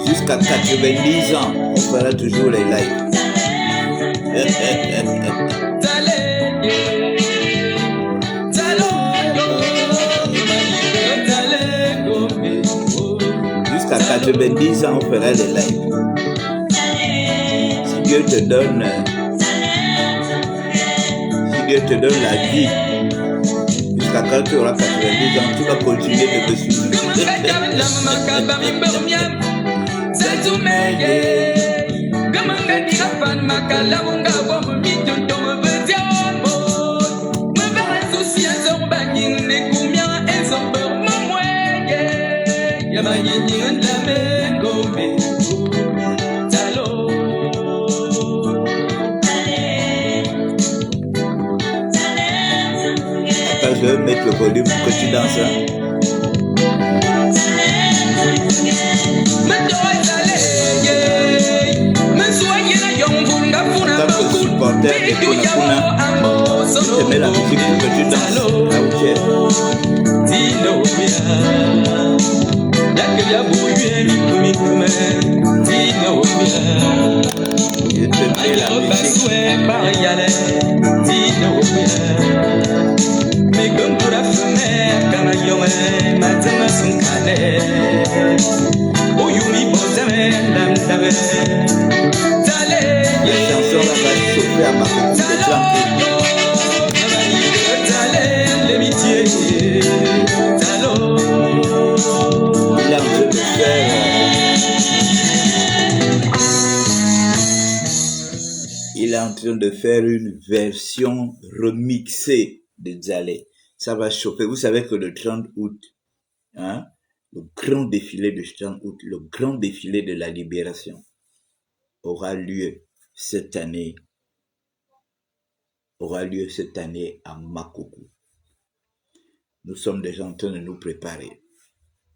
Jusqu'à 90 ans, on fera toujours les lives. Jusqu'à 90 ans, on fera les lives. Si Dieu te donne la vie, jusqu'à quand tu auras 90 ans, tu vas continuer de me suivre. Attends, je vais mettre le volume pour que tu danses. En tant que supporter de Kuna Kuna, je te mets la musique pour que tu danses. Là où tu es. Je te mets la musique. La chanson là va chauffer à ma copine de Il est en train de faire une version remixée de Dzalé. Ça va chauffer. Vous savez que le 30 août, hein, le grand défilé de 30 août, le grand défilé de la libération aura lieu cette année à Makoko. Nous sommes déjà en train de nous préparer.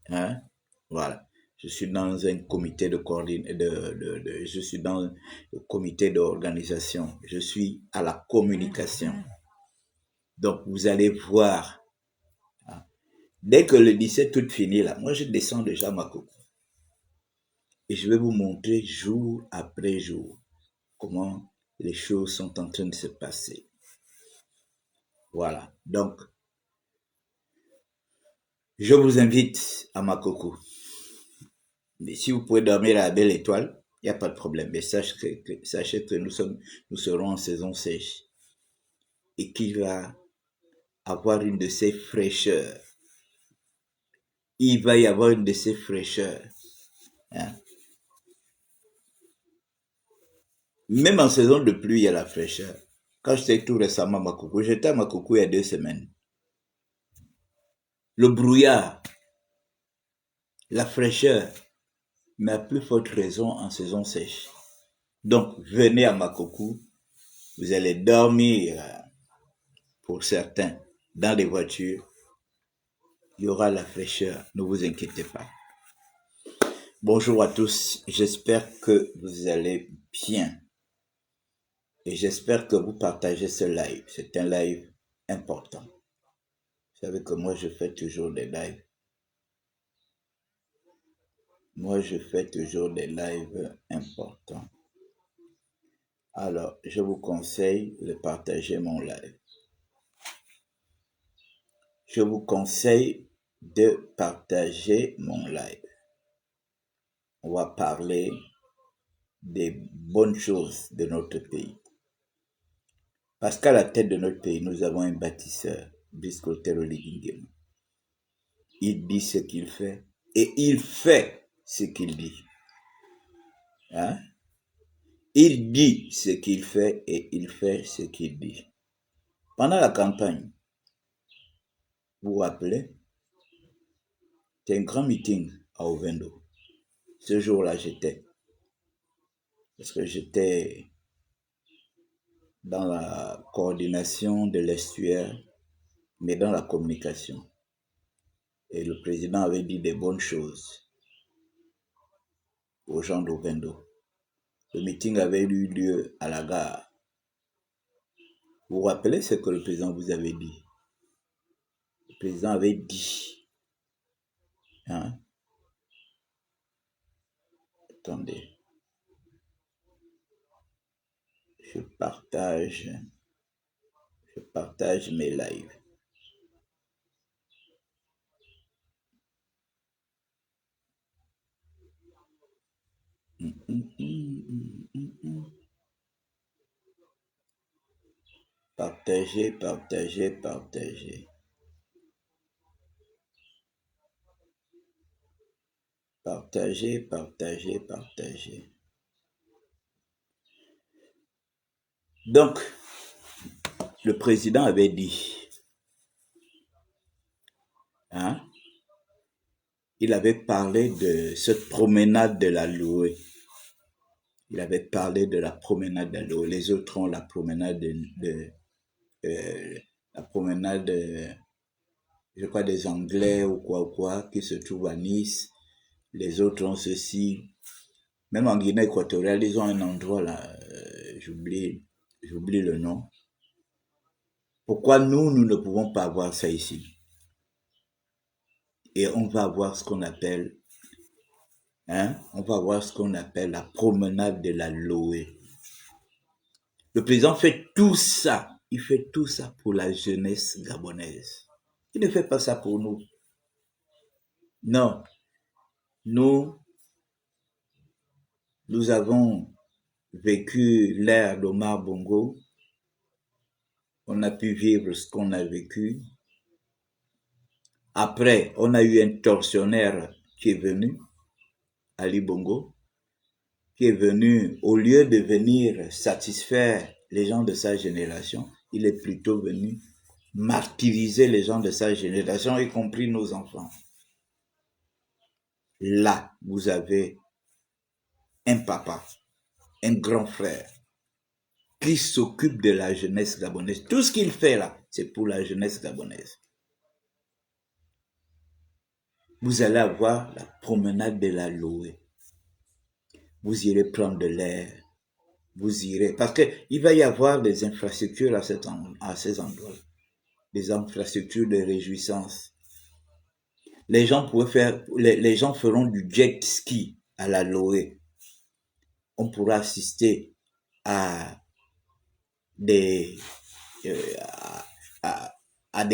Hein? Voilà. Je suis dans un comité je suis dans le comité d'organisation. Je suis à la communication. Donc, vous allez voir. Hein? Dès que le 17 août finit là, moi je descends déjà à Makoko. Et je vais vous montrer jour après jour comment les choses sont en train de se passer. Voilà. Donc, je vous invite à Makoko. Mais si vous pouvez dormir à la belle étoile, il n'y a pas de problème. Mais sachez que nous serons en saison sèche. Et qu'il va avoir une de ces fraîcheurs. Il va y avoir une de ces fraîcheurs. Hein? Même en saison de pluie, il y a la fraîcheur. Quand j'étais tout récemment à Makoko, j'étais à Makoko il y a 2 semaines. Le brouillard, la fraîcheur, mais à plus forte raison en saison sèche. Donc, venez à Makokou, vous allez dormir, pour certains, dans les voitures. Il y aura la fraîcheur, ne vous inquiétez pas. Bonjour à tous, j'espère que vous allez bien. Et j'espère que vous partagez ce live. C'est un live important. Vous savez que moi, je fais toujours des lives. Moi, je fais toujours des lives importants. Alors, je vous conseille de partager mon live. Je vous conseille de partager mon live. On va parler des bonnes choses de notre pays. Parce qu'à la tête de notre pays, nous avons un bâtisseur, Bisco Teroli. Il dit ce qu'il fait et il fait ce qu'il dit. Hein? Il dit ce qu'il fait et il fait ce qu'il dit. Pendant la campagne, vous vous rappelez, c'était un grand meeting à Ovendo. Ce jour-là, parce que j'étais dans la coordination de l'estuaire, mais dans la communication. Et le président avait dit des bonnes choses aux gens d'Ovendo. Le meeting avait eu lieu à la gare. Vous vous rappelez ce que le président vous avait dit? Le président avait dit, hein? Attendez, je partage mes lives. Partagez. Partagez. Donc, le président avait dit, hein, il avait parlé de cette promenade de la Loué. Il avait parlé de la promenade de la Loué. Les autres ont la promenade je crois des Anglais ou quoi, qui se trouve à Nice. Les autres ont ceci. Même en Guinée équatoriale, ils ont un endroit là, j'oublie le nom. Pourquoi nous ne pouvons pas avoir ça ici? Et on va avoir ce qu'on appelle, la promenade de la Loé. Le président fait tout ça. Il fait tout ça pour la jeunesse gabonaise. Il ne fait pas ça pour nous. Non. Nous avons vécu l'ère d'Omar Bongo. On a pu vivre ce qu'on a vécu. Après, on a eu un tortionnaire qui est venu, Ali Bongo, qui est venu, au lieu de venir satisfaire les gens de sa génération, il est plutôt venu martyriser les gens de sa génération, y compris nos enfants. Là, vous avez un papa, un grand frère, qui s'occupe de la jeunesse gabonaise. Tout ce qu'il fait là, c'est pour la jeunesse gabonaise. Vous allez avoir la promenade de la Loé. Vous irez prendre de l'air. Vous irez, parce qu'il va y avoir des infrastructures à ces endroits. Des infrastructures de réjouissance. Les gens feront du jet ski à la Loé. On pourra assister à des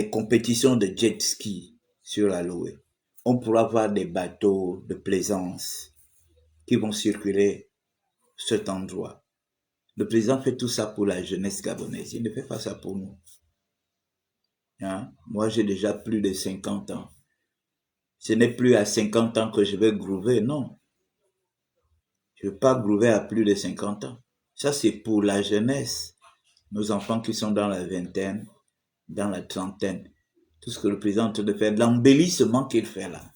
compétitions de jet ski sur la Loé. On pourra voir des bateaux de plaisance qui vont circuler cet endroit. Le président fait tout ça pour la jeunesse gabonaise. Il ne fait pas ça pour nous. Hein? Moi, j'ai déjà plus de 50 ans. Ce n'est plus à 50 ans que je vais groover, non. Je ne veux pas groover à plus de 50 ans. Ça, c'est pour la jeunesse. Nos enfants qui sont dans la vingtaine, dans la trentaine. Tout ce que le président est en train de faire, l'embellissement qu'il fait là,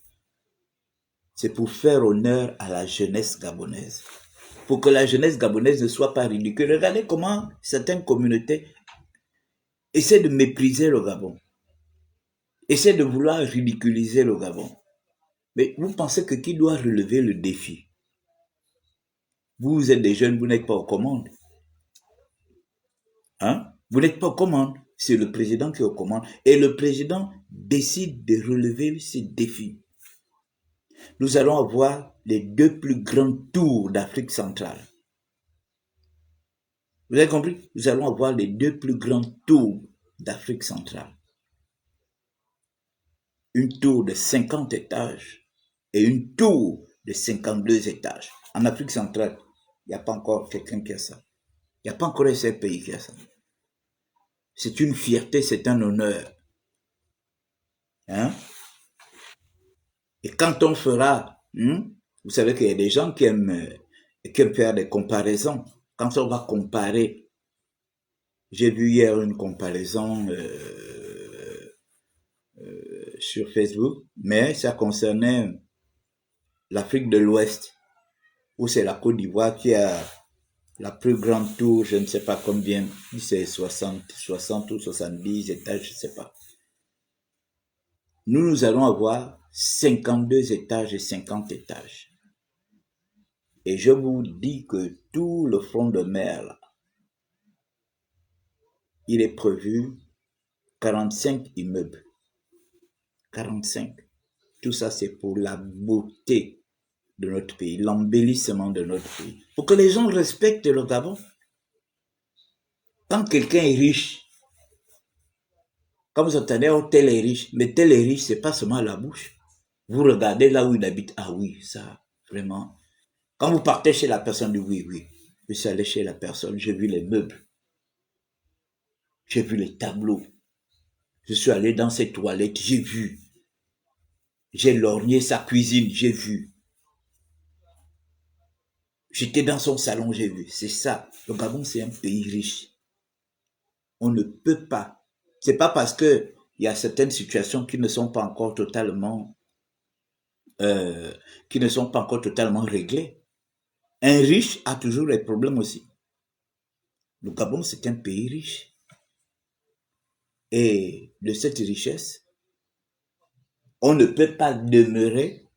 c'est pour faire honneur à la jeunesse gabonaise. pour que la jeunesse gabonaise ne soit pas ridicule. Regardez comment certaines communautés essaient de mépriser le Gabon, essaient de vouloir ridiculiser le Gabon. Mais vous pensez que qui doit relever le défi? Vous êtes des jeunes, vous n'êtes pas aux commandes. Hein? Vous n'êtes pas aux commandes. C'est le président qui est aux commandes. Et le président décide de relever ces défis. Nous allons avoir les 2 plus grands tours d'Afrique centrale. Vous avez compris? Nous allons avoir les 2 plus grands tours d'Afrique centrale. Une tour de 50 étages et une tour de 52 étages. En Afrique centrale, il n'y a pas encore quelqu'un qui a ça. Il n'y a pas encore un seul pays qui a ça. C'est une fierté, c'est un honneur. Hein? Et quand on fera, vous savez qu'il y a des gens qui aiment faire des comparaisons. Quand on va comparer, j'ai vu hier une comparaison sur Facebook, mais ça concernait l'Afrique de l'Ouest, où c'est la Côte d'Ivoire qui a la plus grande tour, je ne sais pas combien, c'est 60 ou 70 étages, je ne sais pas. Nous allons avoir 52 étages et 50 étages. Et je vous dis que tout le front de mer, là, il est prévu 45 immeubles. 45. Tout ça, c'est pour la beauté de notre pays, l'embellissement de notre pays. Pour que les gens respectent le Gabon. Quand quelqu'un est riche, quand vous entendez, oh, tel est riche, mais tel est riche, c'est pas seulement la bouche. Vous regardez là où il habite, ah oui, ça, vraiment. Quand vous partez chez la personne, oui, je suis allé chez la personne, j'ai vu les meubles, j'ai vu les tableaux, je suis allé dans ses toilettes, j'ai vu, j'ai lorgné sa cuisine, j'ai vu. J'étais dans son salon, j'ai vu. C'est ça. Le Gabon, c'est un pays riche. On ne peut pas. C'est pas parce que il y a certaines situations qui ne sont pas encore totalement, réglées. Un riche a toujours des problèmes aussi. Le Gabon, c'est un pays riche. Et de cette richesse, on ne peut pas demeurer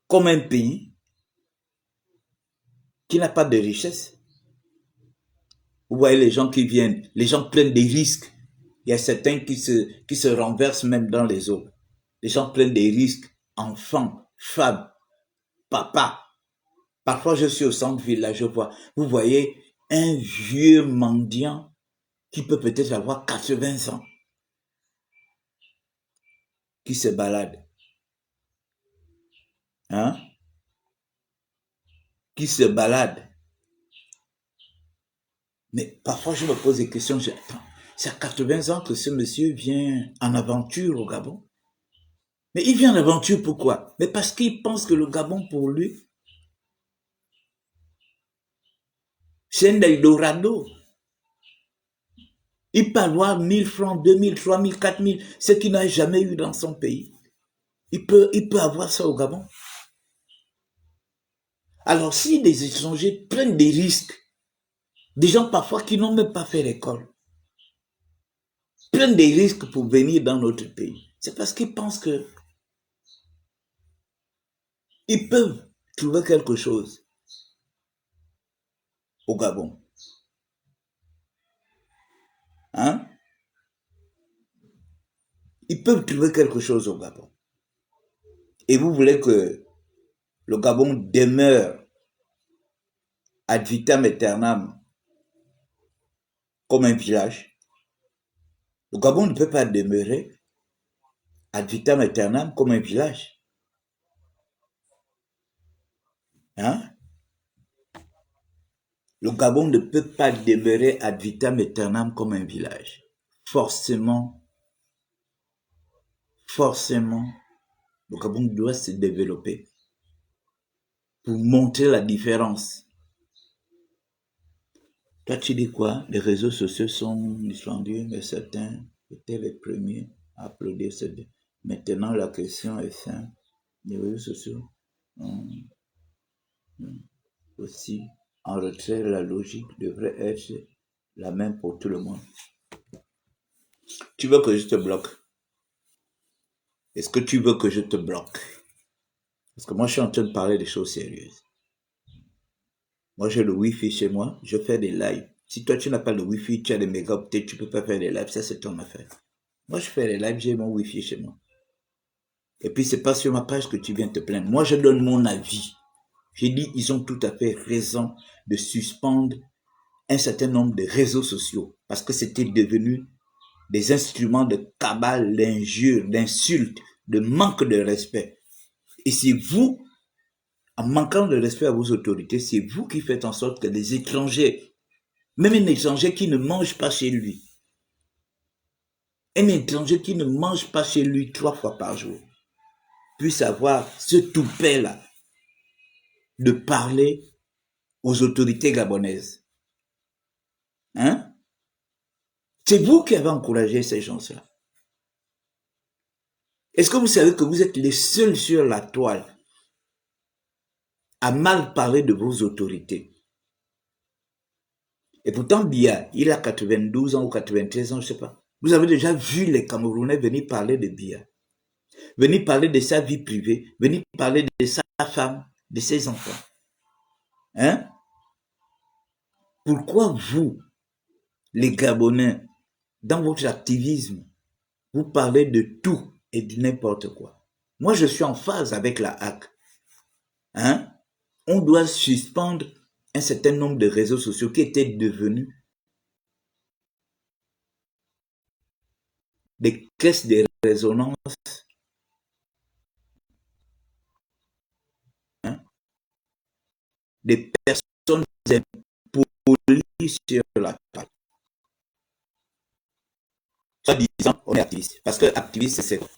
comme un pays qui n'a pas de richesse. Vous voyez les gens qui viennent, les gens prennent des risques. Il y a certains qui se renversent même dans les eaux. Les gens prennent des risques. Enfants, femmes, papa. Parfois, je suis au centre-ville, là, vous voyez un vieux mendiant qui peut peut-être avoir 80 ans, qui se balade. Hein? Qui se balade. Mais parfois, je me pose des questions. Attends, c'est à 80 ans que ce monsieur vient en aventure au Gabon. Mais il vient en aventure pourquoi? Mais parce qu'il pense que le Gabon, pour lui, c'est un Eldorado. Il peut avoir 1000 francs, 2000, 3000, 4000, ce qu'il n'a jamais eu dans son pays. Il peut avoir ça au Gabon. Alors, si des étrangers prennent des risques, des gens parfois qui n'ont même pas fait l'école, prennent des risques pour venir dans notre pays, c'est parce qu'ils pensent que ils peuvent trouver quelque chose au Gabon. Hein? Ils peuvent trouver quelque chose au Gabon. Et vous voulez que le Gabon demeure ad vitam aeternam comme un village? Le Gabon ne peut pas demeurer ad vitam aeternam comme un village. Hein? Le Gabon ne peut pas demeurer ad vitam aeternam comme un village. Forcément, le Gabon doit se développer pour montrer la différence. Toi, tu dis quoi? Les réseaux sociaux sont dispendieux, mais certains étaient les premiers à applaudir ce. Maintenant, la question est simple. Les réseaux sociaux. aussi en retrait, la logique devrait être la même pour tout le monde. Tu veux que je te bloque? Est-ce que tu veux que je te bloque? Parce que moi, je suis en train de parler des choses sérieuses. Moi, j'ai le Wi-Fi chez moi, je fais des lives. Si toi, tu n'as pas le Wi-Fi, tu as des mégaoctets, tu peux pas faire des lives, ça, c'est ton affaire. Moi, je fais des lives, j'ai mon Wi-Fi chez moi. Et puis, c'est pas sur ma page que tu viens te plaindre. Moi, je donne mon avis. J'ai dit, ils ont tout à fait raison de suspendre un certain nombre de réseaux sociaux parce que c'était devenu des instruments de cabale, d'injures, d'insultes, de manque de respect. Et c'est vous, en manquant de respect à vos autorités, c'est vous qui faites en sorte que les étrangers, même un étranger qui ne mange pas chez lui, un étranger qui ne mange pas chez lui 3 fois par jour, puisse avoir ce toupet-là de parler aux autorités gabonaises. Hein? C'est vous qui avez encouragé ces gens-là. Est-ce que vous savez que vous êtes les seuls sur la toile à mal parler de vos autorités? Et pourtant, Biya, il a 92 ans ou 93 ans, je ne sais pas. Vous avez déjà vu les Camerounais venir parler de Biya, venir parler de sa vie privée, venir parler de sa femme, de ses enfants. Hein? Pourquoi vous, les Gabonais, dans votre activisme, vous parlez de tout et de n'importe quoi? Moi, je suis en phase avec la HAC. Hein? On doit suspendre un certain nombre de réseaux sociaux qui étaient devenus des caisses de résonance, hein, des personnes impolies sur la page. Soit disant, on est activiste. Parce que activiste, c'est quoi?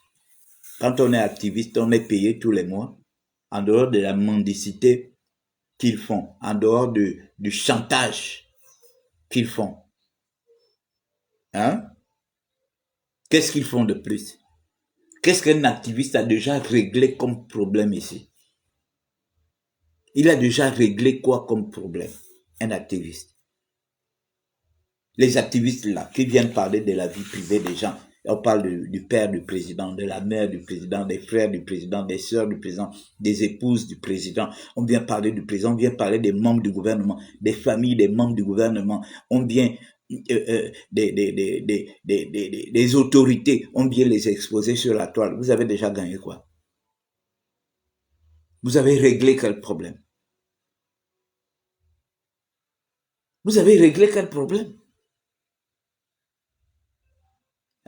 Quand on est activiste, on est payé tous les mois, en dehors de la mendicité qu'ils font, en dehors du chantage qu'ils font. Hein? Qu'est-ce qu'ils font de plus? Qu'est-ce qu'un activiste a déjà réglé comme problème ici? Il a déjà réglé quoi comme problème? Un activiste. Les activistes là, qui viennent parler de la vie privée des gens. On parle du père du président, de la mère du président, des frères du président, des sœurs du président, des épouses du président. On vient parler du président, on vient parler des membres du gouvernement, des familles des membres du gouvernement. On vient des autorités, on vient les exposer sur la toile. Vous avez déjà gagné quoi? Vous avez réglé quel problème? Vous avez réglé quel problème?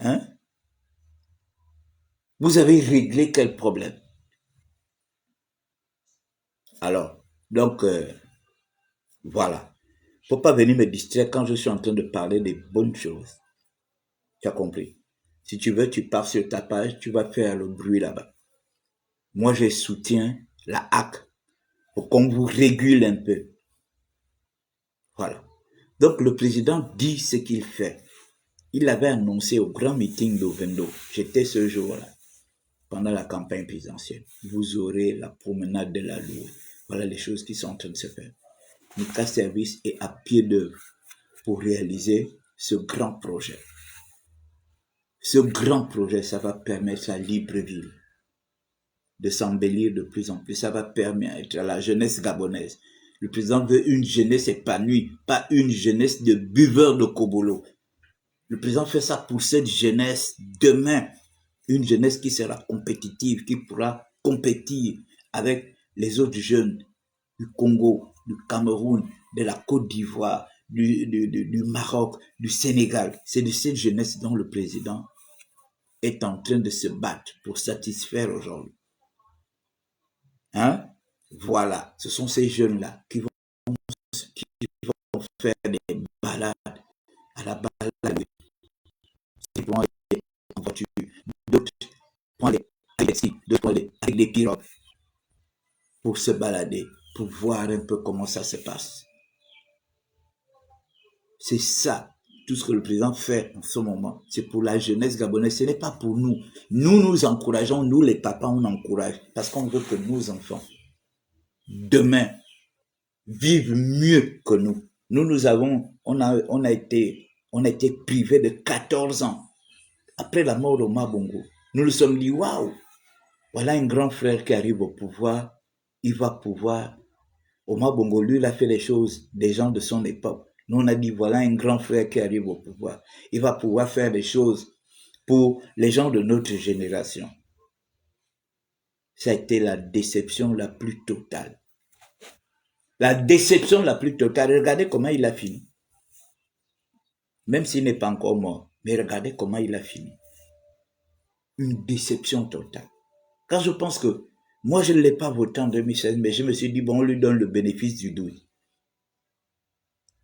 Hein? Vous avez réglé quel problème? Alors, donc, voilà. Faut pas venir me distraire quand je suis en train de parler des bonnes choses. Tu as compris? Si tu veux, tu pars sur ta page, tu vas faire le bruit là-bas. Moi, je soutiens la HAC pour qu'on vous régule un peu. Voilà. Donc, le président dit ce qu'il fait. Il avait annoncé au grand meeting d'Ovendo, j'étais ce jour-là, pendant la campagne présidentielle, vous aurez la promenade de la Loue. Voilà les choses qui sont en train de se faire. Nika Service est à pied d'œuvre pour réaliser ce grand projet. Ce grand projet, ça va permettre à Libreville de s'embellir de plus en plus. Ça va permettre à la jeunesse gabonaise. Le président veut une jeunesse épanouie, pas une jeunesse de buveurs de Kobolo. Le président fait ça pour cette jeunesse demain. Une jeunesse qui sera compétitive, qui pourra compétir avec les autres jeunes du Congo, du Cameroun, de la Côte d'Ivoire, du Maroc, du Sénégal. C'est de cette jeunesse dont le président est en train de se battre pour satisfaire aujourd'hui. Hein? Voilà, ce sont ces jeunes-là qui vont faire des balades à la balade. Ils vont aller en voiture, d'autres vont aller avec des taxis, d'autres vont aller avec des pirogues pour se balader, pour voir un peu comment ça se passe. C'est ça, tout ce que le président fait en ce moment. C'est pour la jeunesse gabonaise, ce n'est pas pour nous. Nous, nous encourageons, nous les papas, on encourage, parce qu'on veut que nos enfants, demain, vivent mieux que nous. On a été privés de 14 ans après la mort d'Omar Bongo. Nous nous sommes dit, waouh, voilà un grand frère qui arrive au pouvoir, il va pouvoir. Omar Bongo, lui, il a fait les choses des gens de son époque. Nous, on a dit, voilà un grand frère qui arrive au pouvoir. Il va pouvoir faire des choses pour les gens de notre génération. Ça a été la déception la plus totale. La déception la plus totale. Regardez comment il a fini. Même s'il n'est pas encore mort, mais regardez comment il a fini. Une déception totale. Car je pense que, moi je ne l'ai pas voté en 2016, mais je me suis dit, bon, on lui donne le bénéfice du doute.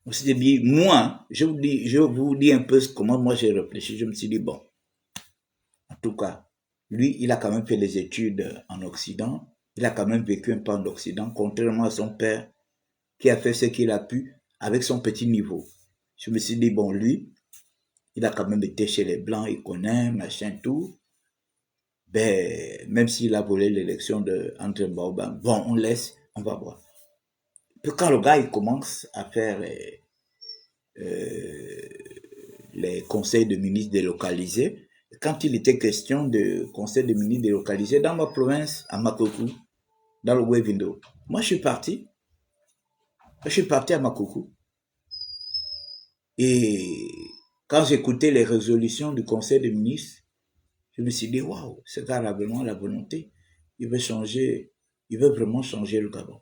On s'est dit, moi, je vous dis un peu comment moi j'ai réfléchi. Je me suis dit, bon, en tout cas, lui, il a quand même fait les études en Occident. Il a quand même vécu un peu en Occident, contrairement à son père, qui a fait ce qu'il a pu avec son petit niveau. Je me suis dit, bon, lui, il a quand même été chez les Blancs, il connaît, machin, tout. Ben, même s'il a volé l'élection de André Baobab, bon, on laisse, on va voir. Puis quand le gars, il commence à faire les conseils de ministres délocalisés, quand il était question de conseil de ministres délocalisés dans ma province, à Makokou, dans le Wevindo, moi je suis parti à Makokou. Et quand j'écoutais les résolutions du conseil des ministres, je me suis dit, waouh, ce gars a vraiment la volonté. Il veut vraiment changer le Gabon.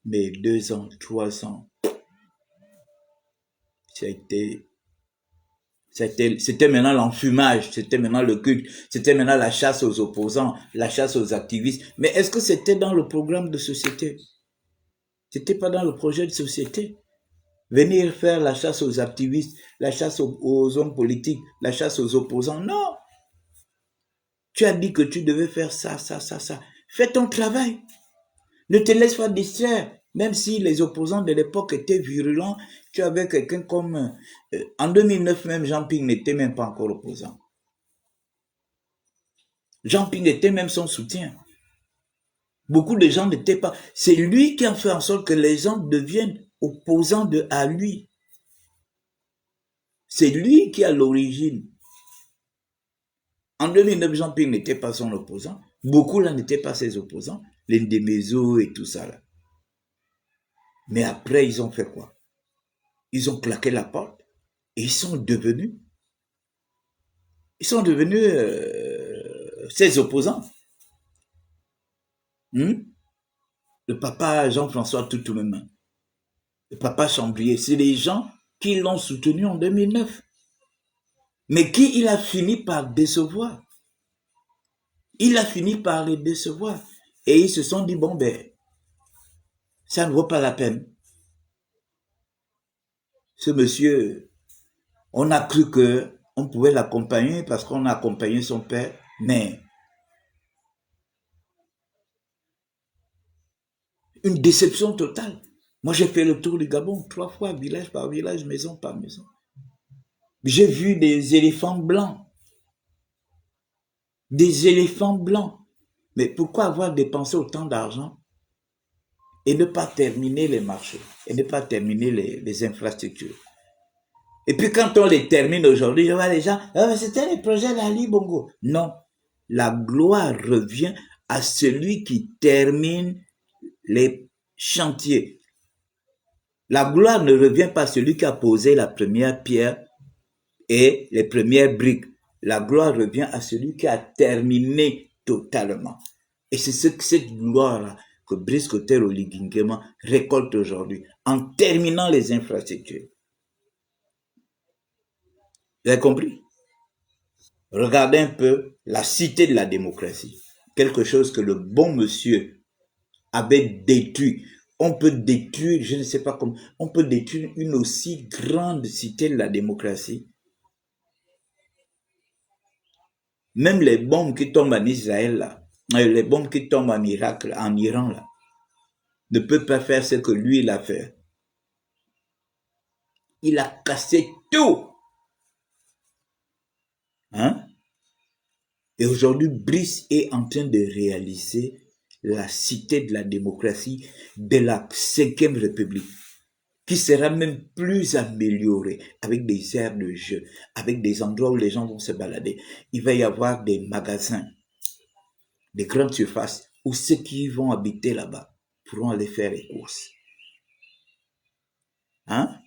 Mais 2 ans, 3 ans, c'était maintenant l'enfumage, c'était maintenant le culte, c'était maintenant la chasse aux opposants, la chasse aux activistes. Mais est-ce que c'était dans le programme de société? C'était pas dans le projet de société. Venir faire la chasse aux activistes, la chasse aux hommes politiques, la chasse aux opposants. Non. Tu as dit que tu devais faire ça, ça, ça, ça. Fais ton travail. Ne te laisse pas distraire. Même si les opposants de l'époque étaient virulents, tu avais quelqu'un comme... en 2009 même, Jean Ping n'était même pas encore opposant. Jean Ping était même son soutien. Beaucoup de gens n'étaient pas... C'est lui qui a fait en sorte que les gens deviennent opposants à lui. C'est lui qui a l'origine. En 2009, Jean Ping n'était pas son opposant. Beaucoup là n'étaient pas ses opposants. Les Ndemezo et tout ça là. Mais après, ils ont fait quoi? Ils ont claqué la porte et ils sont devenus ses opposants. Le papa Jean-François Toutoumema, le papa Chambrier, c'est les gens qui l'ont soutenu en 2009. Mais qui il a fini par décevoir. Il a fini par les décevoir. Et ils se sont dit, bon ben, ça ne vaut pas la peine. Ce monsieur, on a cru que on pouvait l'accompagner parce qu'on a accompagné son père, mais une déception totale. Moi, j'ai fait le tour du Gabon 3 fois, village par village, maison par maison. J'ai vu des éléphants blancs. Des éléphants blancs. Mais pourquoi avoir dépensé autant d'argent et ne pas terminer les marchés, et ne pas terminer les infrastructures? Et puis quand on les termine aujourd'hui, je vois les gens, c'était les projets d'Ali Bongo. Non, la gloire revient à celui qui termine les chantiers. La gloire ne revient pas à celui qui a posé la première pierre et les premières briques. La gloire revient à celui qui a terminé totalement. Et c'est cette gloire-là que Brice Cotero Ligingema récolte aujourd'hui en terminant les infrastructures. Vous avez compris? Regardez un peu la cité de la démocratie. Quelque chose que le bon monsieur avait détruit. On peut détruire, je ne sais pas comment, on peut détruire une aussi grande cité de la démocratie. Même les bombes qui tombent en Israël, là, les bombes qui tombent en Irak, en Iran, là, ne peuvent pas faire ce que lui, il a fait. Il a cassé tout. Hein? Et aujourd'hui, Brice est en train de réaliser la cité de la démocratie de la 5e République, qui sera même plus améliorée, avec des aires de jeu, avec des endroits où les gens vont se balader. Il va y avoir des magasins, des grandes surfaces, où ceux qui vont habiter là-bas pourront aller faire les courses. Hein?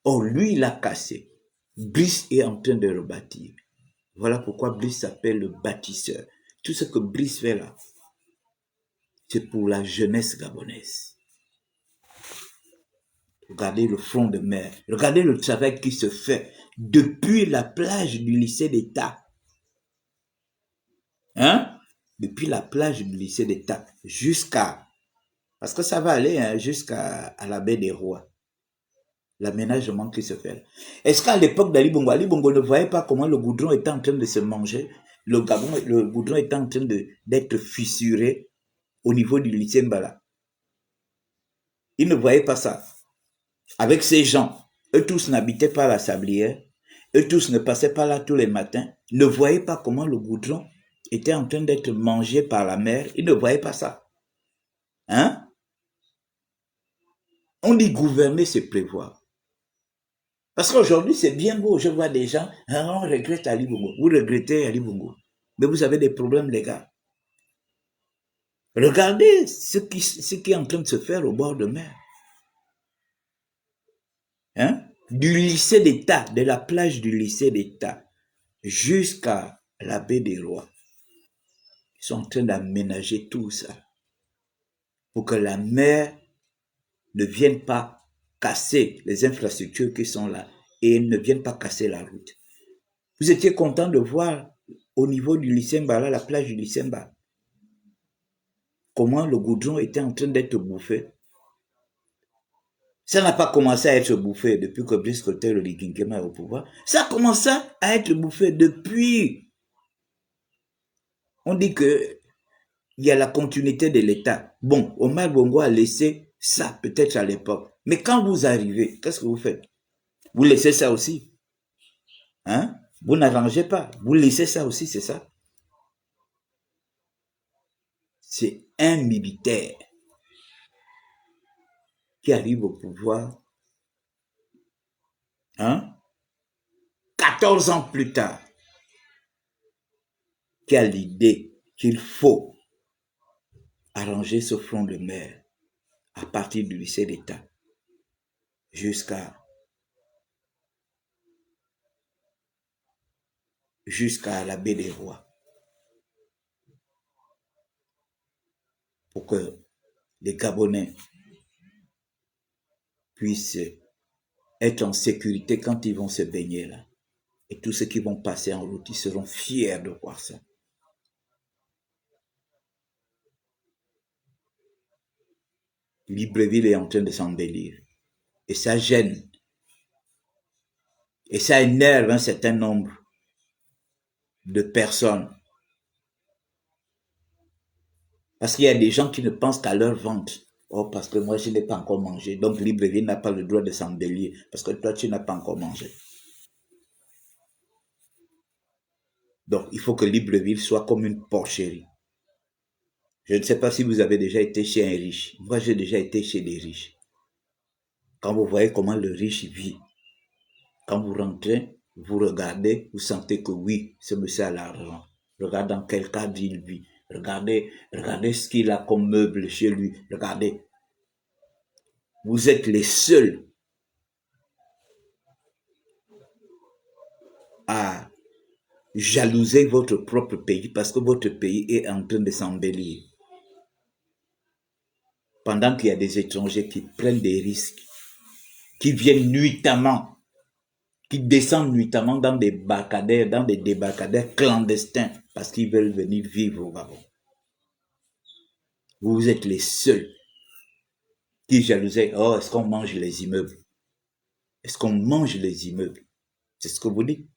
Or, lui, il a cassé. Brice est en train de rebâtir. Voilà pourquoi Brice s'appelle le bâtisseur. Tout ce que Brice fait là, c'est pour la jeunesse gabonaise. Regardez le front de mer. Regardez le travail qui se fait depuis la plage du lycée d'État. Hein? Depuis la plage du lycée d'État jusqu'à... Parce que ça va aller hein, jusqu'à la baie des Rois. L'aménagement qui se fait. Est-ce qu'à l'époque d'Ali Bongo ne voyait pas comment le goudron était en train de se manger, le goudron était en train d'être fissuré au niveau du lycée Mbala? Il ne voyait pas ça. Avec ces gens, eux tous n'habitaient pas à la Sablière, eux tous ne passaient pas là tous les matins, ne voyaient pas comment le goudron était en train d'être mangé par la mer, ils ne voyaient pas ça. Hein? On dit gouverner, c'est prévoir. Parce qu'aujourd'hui, c'est bien beau, je vois des gens, on regrette Ali Bongo. Vous regrettez Ali Bongo, mais vous avez des problèmes, les gars. Regardez ce qui est en train de se faire au bord de mer. Hein? Du lycée d'État, de la plage du lycée d'État, jusqu'à la baie des Rois. Ils sont en train d'aménager tout ça pour que la mer ne vienne pas casser les infrastructures qui sont là et ne vienne pas casser la route. Vous étiez content de voir au niveau du lycée Mbala, la plage du lycée Mbala, comment le goudron était en train d'être bouffé. Ça n'a pas commencé à être bouffé depuis que Brice Clotaire Oligui-Nguema est au pouvoir. Ça a commencé à être bouffé depuis. On dit que il y a la continuité de l'État. Bon, Omar Bongo a laissé ça peut-être à l'époque. Mais quand vous arrivez, qu'est-ce que vous faites? Vous laissez ça aussi. Hein? Vous n'arrangez pas. Vous laissez ça aussi, c'est ça? C'est un militaire qui arrive au pouvoir, hein? 14 ans plus tard, qui a l'idée qu'il faut arranger ce front de mer à partir du lycée d'État jusqu'à la baie des Rois, pour que les Gabonais puissent être en sécurité quand ils vont se baigner là. Et tous ceux qui vont passer en route, ils seront fiers de voir ça. Libreville est en train de s'embellir. Et ça gêne. Et ça énerve un certain nombre de personnes. Parce qu'il y a des gens qui ne pensent qu'à leur vente. Oh, parce que moi, je n'ai pas encore mangé. Donc, Libreville n'a pas le droit de s'embellir. Parce que toi, tu n'as pas encore mangé. Donc, il faut que Libreville soit comme une porcherie. Je ne sais pas si vous avez déjà été chez un riche. Moi, j'ai déjà été chez des riches. Quand vous voyez comment le riche vit, quand vous rentrez, vous regardez, vous sentez que oui, ce monsieur a l'argent. Regardez dans quel cadre il vit. Regardez ce qu'il a comme meuble chez lui. Regardez. Vous êtes les seuls à jalouser votre propre pays parce que votre pays est en train de s'embellir. Pendant qu'il y a des étrangers qui prennent des risques, qui viennent nuitamment, qui descendent nuitamment dans des débarcadères clandestins parce qu'ils veulent venir vivre au Gabon. Vous êtes les seuls qui jalousaient. Oh, est-ce qu'on mange les immeubles? Est-ce qu'on mange les immeubles? C'est ce que vous dites.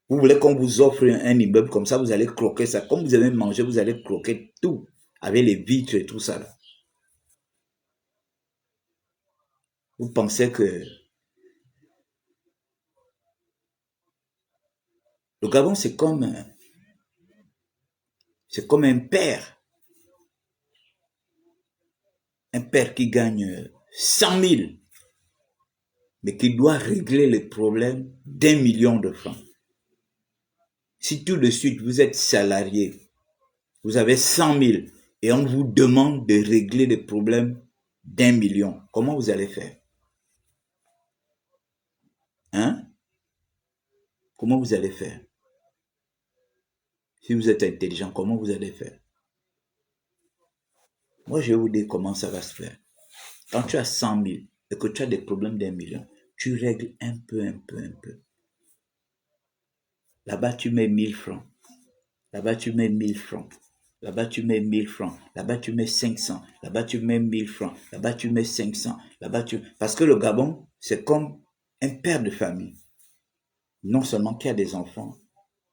Vous voulez qu'on vous offre un immeuble comme ça, vous allez croquer ça. Comme vous allez manger, vous allez croquer tout avec les vitres et tout ça là. Vous pensez que le Gabon, c'est comme C'est comme un père qui gagne 100 000, mais qui doit régler les problèmes d'1 million de francs. Si tout de suite vous êtes salarié, vous avez 100 000 et on vous demande de régler les problèmes d'1 million, comment vous allez faire? Hein? Comment vous allez faire? Si vous êtes intelligent, comment vous allez faire? Moi, je vais vous dire comment ça va se faire. Quand tu as 100 000 et que tu as des problèmes d'1 million, tu règles un peu. Là-bas, tu mets 1000 francs. Là-bas, tu mets 1000 francs. Là-bas, tu mets 1000 francs. Là-bas, tu mets 500. Là-bas, tu mets 1000 francs. Là-bas, tu mets 500. Là-bas, Parce que le Gabon, c'est comme un père de famille. Non seulement qui a des enfants,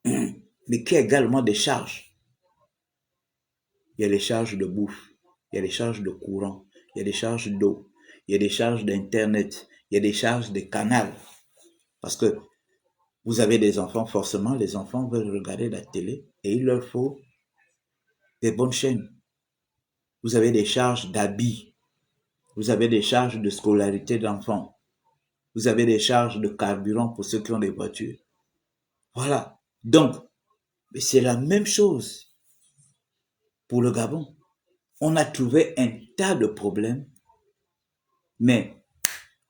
mais qui a également des charges. Il y a les charges de bouffe. Il y a les charges de courant. Il y a des charges d'eau. Il y a des charges d'Internet. Il y a des charges de canal. Parce que vous avez des enfants, forcément, les enfants veulent regarder la télé et il leur faut des bonnes chaînes. Vous avez des charges d'habits. Vous avez des charges de scolarité d'enfants. Vous avez des charges de carburant pour ceux qui ont des voitures. Voilà. Donc, c'est la même chose pour le Gabon. On a trouvé un tas de problèmes, mais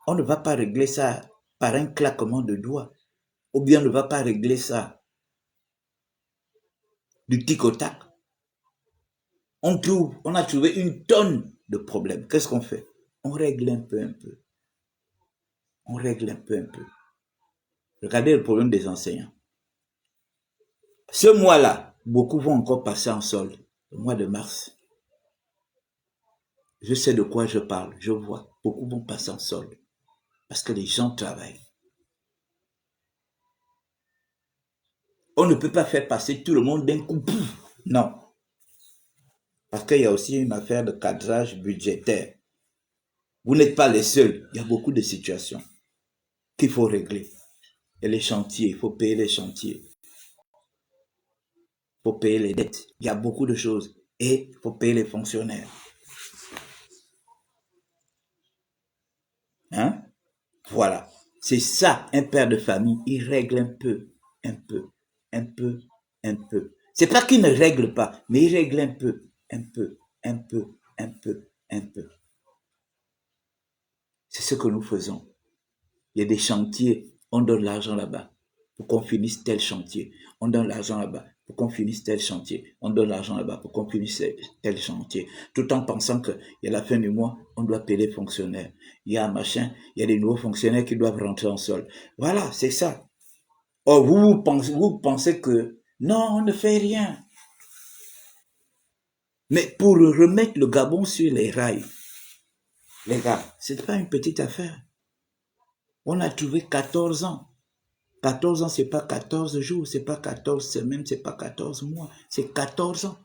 on ne va pas régler ça par un claquement de doigts. Ou bien on ne va pas régler ça du tic au tac. On a trouvé une tonne de problèmes. Qu'est-ce qu'on fait? On règle un peu. On règle un peu. Regardez le problème des enseignants. Ce mois-là, beaucoup vont encore passer en solde, le mois de mars. Je sais de quoi je parle, je vois. Beaucoup vont passer en solde parce que les gens travaillent. On ne peut pas faire passer tout le monde d'un coup. Non. Parce qu'il y a aussi une affaire de cadrage budgétaire. Vous n'êtes pas les seuls. Il y a beaucoup de situations qu'il faut régler. Et les chantiers, il faut payer les chantiers. Il faut payer les dettes. Il y a beaucoup de choses. Et il faut payer les fonctionnaires. Hein? Voilà. C'est ça, un père de famille. Il règle un peu. C'est pas qu'il ne règle pas, mais il règle un peu. C'est ce que nous faisons. Il y a des chantiers, on donne l'argent là-bas pour qu'on finisse tel chantier. On donne l'argent là-bas pour qu'on finisse tel chantier. On donne l'argent là-bas pour qu'on finisse tel chantier. Tout en pensant qu'il y a la fin du mois, on doit payer les fonctionnaires. Il y a un machin, il y a des nouveaux fonctionnaires qui doivent rentrer en sol. Voilà, c'est ça. Or, vous pensez que non, on ne fait rien. Mais pour remettre le Gabon sur les rails, les gars, c'est pas une petite affaire. On a trouvé 14 ans. 14 ans, c'est pas 14 jours, c'est pas 14 semaines, c'est pas 14 mois, c'est 14 ans.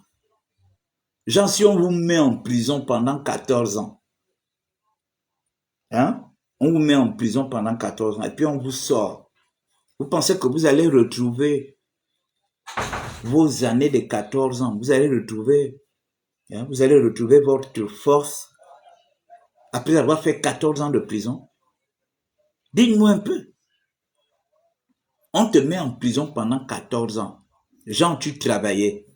Genre, si on vous met en prison pendant 14 ans, hein, on vous met en prison pendant 14 ans et puis on vous sort. Vous pensez que vous allez retrouver vos années de 14 ans, vous allez retrouver votre force après avoir fait 14 ans de prison? Dites-moi un peu. On te met en prison pendant 14 ans. Genre, tu travaillais.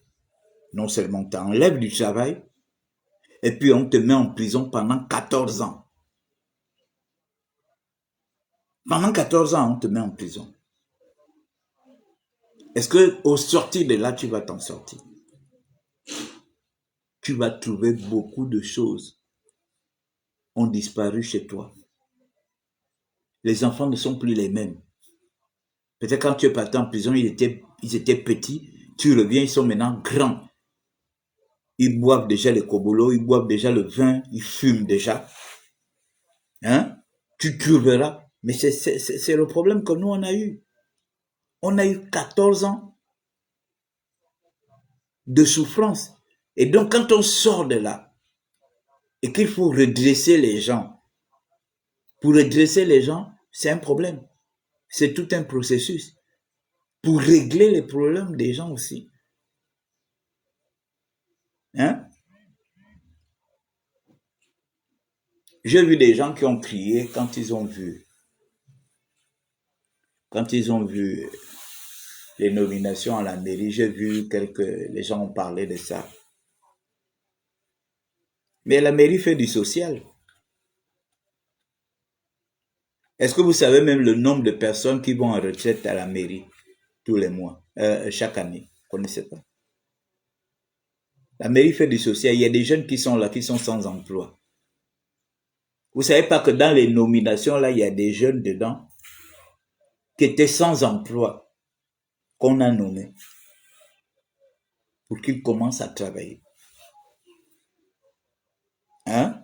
Non seulement tu enlèves du travail, et puis on te met en prison pendant 14 ans. Pendant 14 ans, on te met en prison. Est-ce qu'au sortir de là, tu vas t'en sortir? Tu vas trouver beaucoup de choses ont disparu chez toi. Les enfants ne sont plus les mêmes. Peut-être quand tu es parti en prison, ils étaient petits. Tu reviens, ils sont maintenant grands. Ils boivent déjà les kobolos, ils boivent déjà le vin, ils fument déjà. Hein? Tu verras. Mais c'est le problème que nous, on a eu. On a eu 14 ans de souffrance. Et donc, quand on sort de là, et qu'il faut redresser les gens, pour redresser les gens, c'est un problème. C'est tout un processus. Pour régler les problèmes des gens aussi. Hein? J'ai vu des gens qui ont crié quand ils ont vu les nominations à la mairie. J'ai vu les gens ont parlé de ça. Mais la mairie fait du social. Est-ce que vous savez même le nombre de personnes qui vont en retraite à la mairie tous les mois, chaque année? Vous ne connaissez pas. La mairie fait du social. Il y a des jeunes qui sont là, qui sont sans emploi. Vous savez pas que dans les nominations, là, il y a des jeunes dedans qui étaient sans emploi, qu'on a nommés pour qu'ils commencent à travailler. Hein?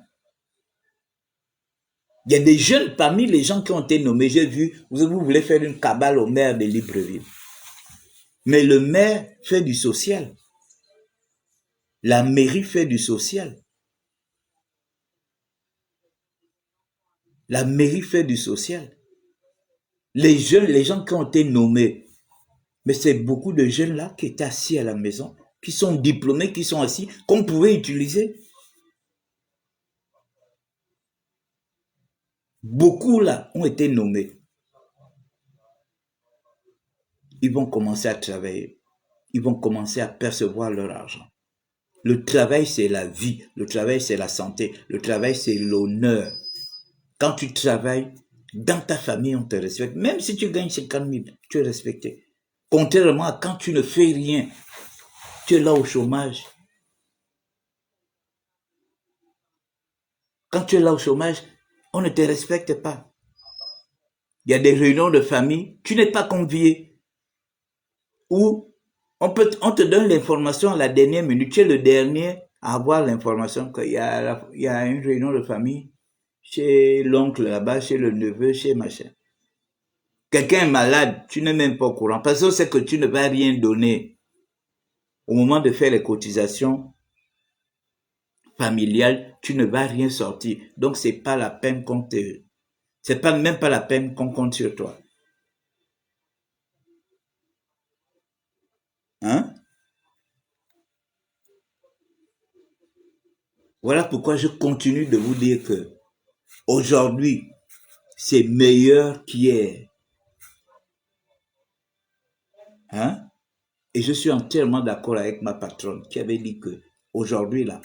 Il y a des jeunes parmi les gens qui ont été nommés. J'ai vu, vous voulez faire une cabale au maire de Libreville. Mais le maire fait du social. La mairie fait du social. La mairie fait du social. Les jeunes, les gens qui ont été nommés, mais c'est beaucoup de jeunes là qui étaient assis à la maison, qui sont diplômés, qui sont assis, qu'on pouvait utiliser. Beaucoup là ont été nommés. Ils vont commencer à travailler. Ils vont commencer à percevoir leur argent. Le travail, c'est la vie. Le travail, c'est la santé. Le travail, c'est l'honneur. Quand tu travailles, dans ta famille, on te respecte. Même si tu gagnes 50 000, tu es respecté. Contrairement à quand tu ne fais rien, tu es là au chômage. Quand tu es là au chômage, on ne te respecte pas. Il y a des réunions de famille, tu n'es pas convié. Ou on te donne l'information à la dernière minute. Tu es le dernier à avoir l'information qu'il y a une réunion de famille chez l'oncle là-bas, chez le neveu, chez machin. Quelqu'un est malade, tu n'es même pas au courant. Parce que c'est que tu ne vas rien donner. Au moment de faire les cotisations familiales, tu ne vas rien sortir. Donc, c'est pas la peine c'est même pas la peine qu'on compte sur toi. Hein? Voilà pourquoi je continue de vous dire que aujourd'hui, c'est meilleur qu'hier. Hein? Et je suis entièrement d'accord avec ma patronne qui avait dit que aujourd'hui, là,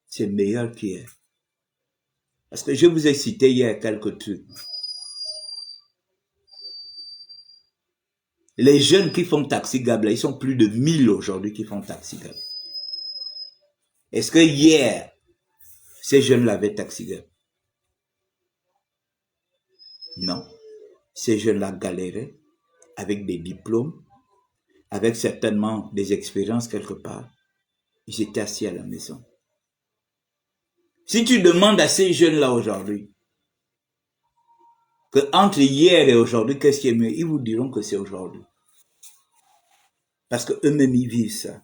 c'est meilleur qu'hier. Parce que je vous ai cité hier quelques trucs. Les jeunes qui font taxi gab, là, ils sont plus de 1000 aujourd'hui qui font taxi gab. Est-ce que hier, ces jeunes-là avaient taxi gab? Non. Ces jeunes-là galéraient avec des diplômes, avec certainement des expériences quelque part. Ils étaient assis à la maison. Si tu demandes à ces jeunes-là aujourd'hui, que entre hier et aujourd'hui, qu'est-ce qui est mieux? Ils vous diront que c'est aujourd'hui. Parce que eux-mêmes, ils vivent ça.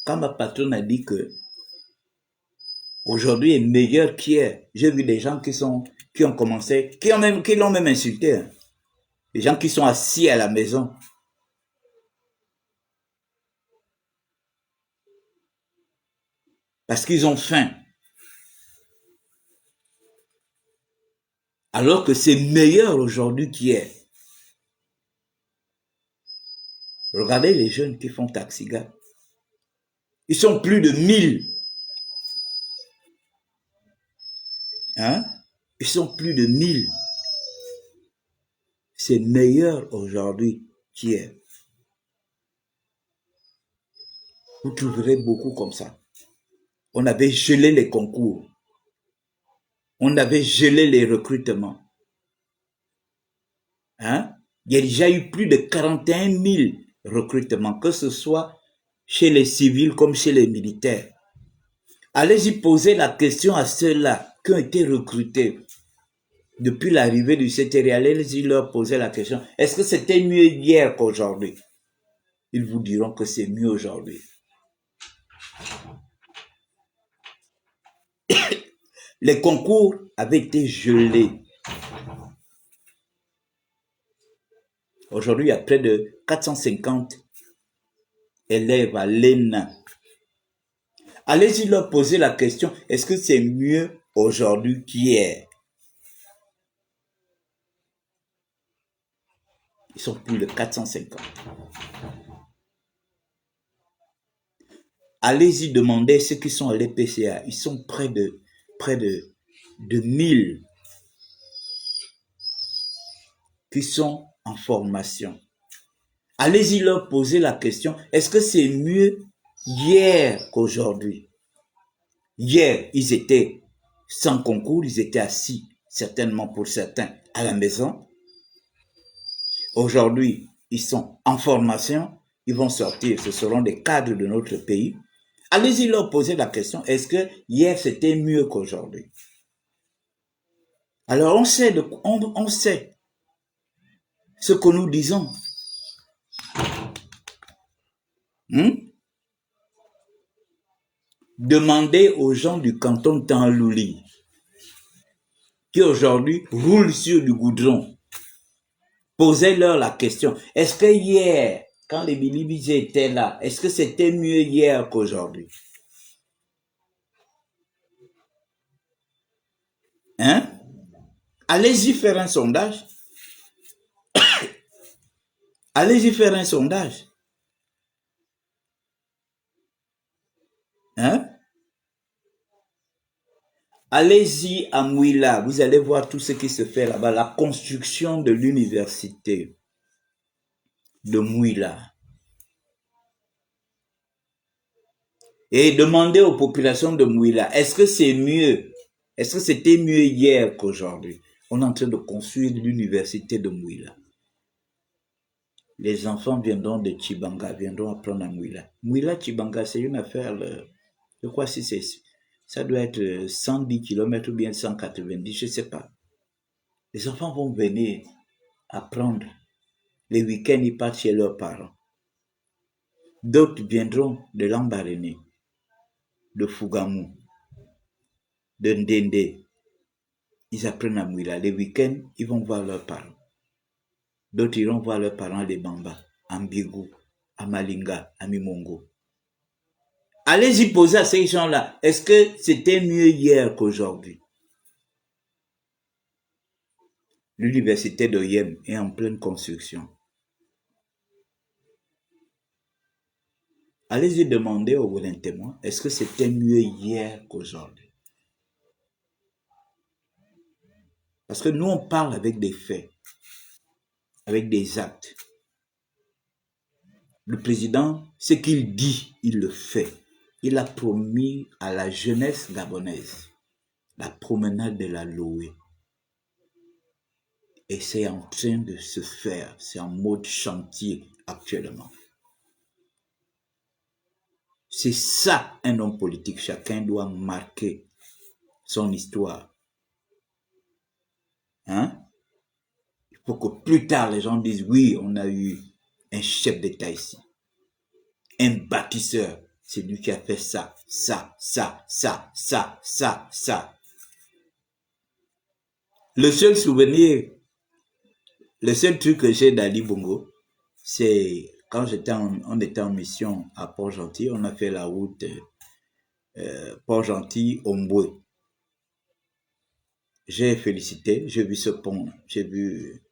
Quand ma patronne a dit que aujourd'hui est meilleur qu'hier, j'ai vu des gens qui ont commencé, qui l'ont même insulté. Hein. Des gens qui sont assis à la maison. Parce qu'ils ont faim. Alors que c'est meilleur aujourd'hui qu'hier. Regardez les jeunes qui font taxi gab. Ils sont plus de 1000. Hein? Ils sont plus de 1000. C'est meilleur aujourd'hui qu'hier. Vous trouverez beaucoup comme ça. On avait gelé les concours. On avait gelé les recrutements. Hein? Il y a déjà eu plus de 41 000 recrutements, que ce soit chez les civils comme chez les militaires. Allez-y poser la question à ceux-là qui ont été recrutés depuis l'arrivée du CTR. Allez-y leur poser la question. Est-ce que c'était mieux hier qu'aujourd'hui? Ils vous diront que c'est mieux aujourd'hui. Les concours avaient été gelés. Aujourd'hui, il y a près de 450 élèves à l'ENA. Allez-y leur poser la question, est-ce que c'est mieux aujourd'hui qu'hier? Ils sont plus de 450. Allez-y demander ceux qui sont à l'EPCA. Ils sont près de 1000 qui sont en formation. Allez-y leur poser la question, est-ce que c'est mieux hier qu'aujourd'hui? Hier, ils étaient sans concours, ils étaient assis, certainement pour certains, à la maison. Aujourd'hui, ils sont en formation, ils vont sortir, ce seront des cadres de notre pays. Allez-y leur poser la question, est-ce que hier c'était mieux qu'aujourd'hui? Alors on sait ce que nous disons. Demandez aux gens du canton Tanlouli qui aujourd'hui roulent sur du goudron. Posez-leur la question. Est-ce que hier, quand les Bilibis étaient là, est-ce que c'était mieux hier qu'aujourd'hui? Hein? Allez-y faire un sondage. Allez-y faire un sondage. Hein? Allez-y à Mouila, vous allez voir tout ce qui se fait là-bas, la construction de l'université de Mouila. Et demandez aux populations de Mouila, est-ce que c'est mieux? Est-ce que c'était mieux hier qu'aujourd'hui? On est en train de construire l'université de Mouila. Les enfants viendront de Chibanga, viendront apprendre à Mouila. Mouila, Chibanga, c'est une affaire, je crois si ça doit être 110 km ou bien 190, je ne sais pas. Les enfants vont venir apprendre. Les week-ends, ils partent chez leurs parents. D'autres viendront de Lambaréné, de Fougamou, de Ndende. Ils apprennent à Mouila. Les week-ends, ils vont voir leurs parents. D'autres iront voir leurs parents à Lebamba, à Mbigou, à Malinga, à Mimongo. Allez-y poser à ces gens-là, est-ce que c'était mieux hier qu'aujourd'hui? L'université de Yem est en pleine construction. Allez-y demander aux volontaires témoins, est-ce que c'était mieux hier qu'aujourd'hui? Parce que nous, on parle avec des faits, avec des actes. Le président, ce qu'il dit, il le fait. Il a promis à la jeunesse gabonaise la promenade de la Loé. Et c'est en train de se faire, c'est en mode chantier actuellement. C'est ça un homme politique, chacun doit marquer son histoire. Hein? Il faut que plus tard les gens disent oui, on a eu un chef d'État ici, un bâtisseur, c'est lui qui a fait ça, ça, ça, ça, ça, ça, ça. Le seul souvenir, le seul truc que j'ai d'Ali Bongo, c'est quand on était en mission à Port-Gentil, on a fait la route Port-Gentil-Omboué. J'ai félicité, j'ai vu ce pont, j'ai vu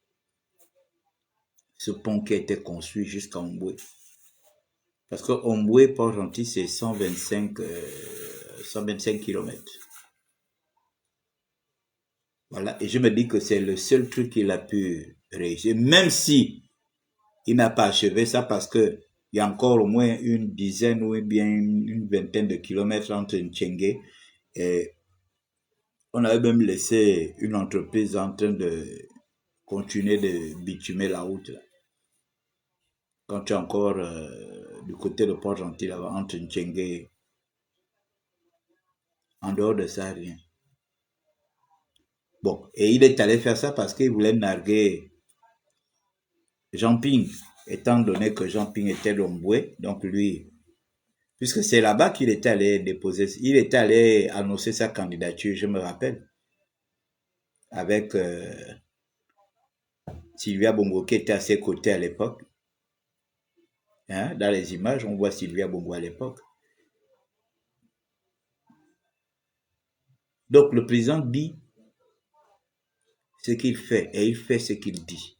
ce pont qui a été construit jusqu'à Omboué. Parce que Omboué, Port-Gentil, c'est 125 km. Voilà, et je me dis que c'est le seul truc qu'il a pu réussir, même si il n'a pas achevé ça parce que il y a encore au moins une dizaine ou bien une vingtaine de kilomètres entre Ntchengue et on avait même laissé une entreprise en train de continuer de bitumer la route là. Quand tu es encore du côté de Port-Gentil, là, entre Ntchengue, en dehors de ça, rien. Bon, et il est allé faire ça parce qu'il voulait narguer Jean Ping, étant donné que Jean Ping était l'Omboué, donc lui, puisque c'est là-bas qu'il était allé déposer, il était allé annoncer sa candidature, je me rappelle, avec Sylvia Bongo qui était à ses côtés à l'époque. Hein? Dans les images, on voit Sylvia Bongo à l'époque. Donc le président dit ce qu'il fait et il fait ce qu'il dit.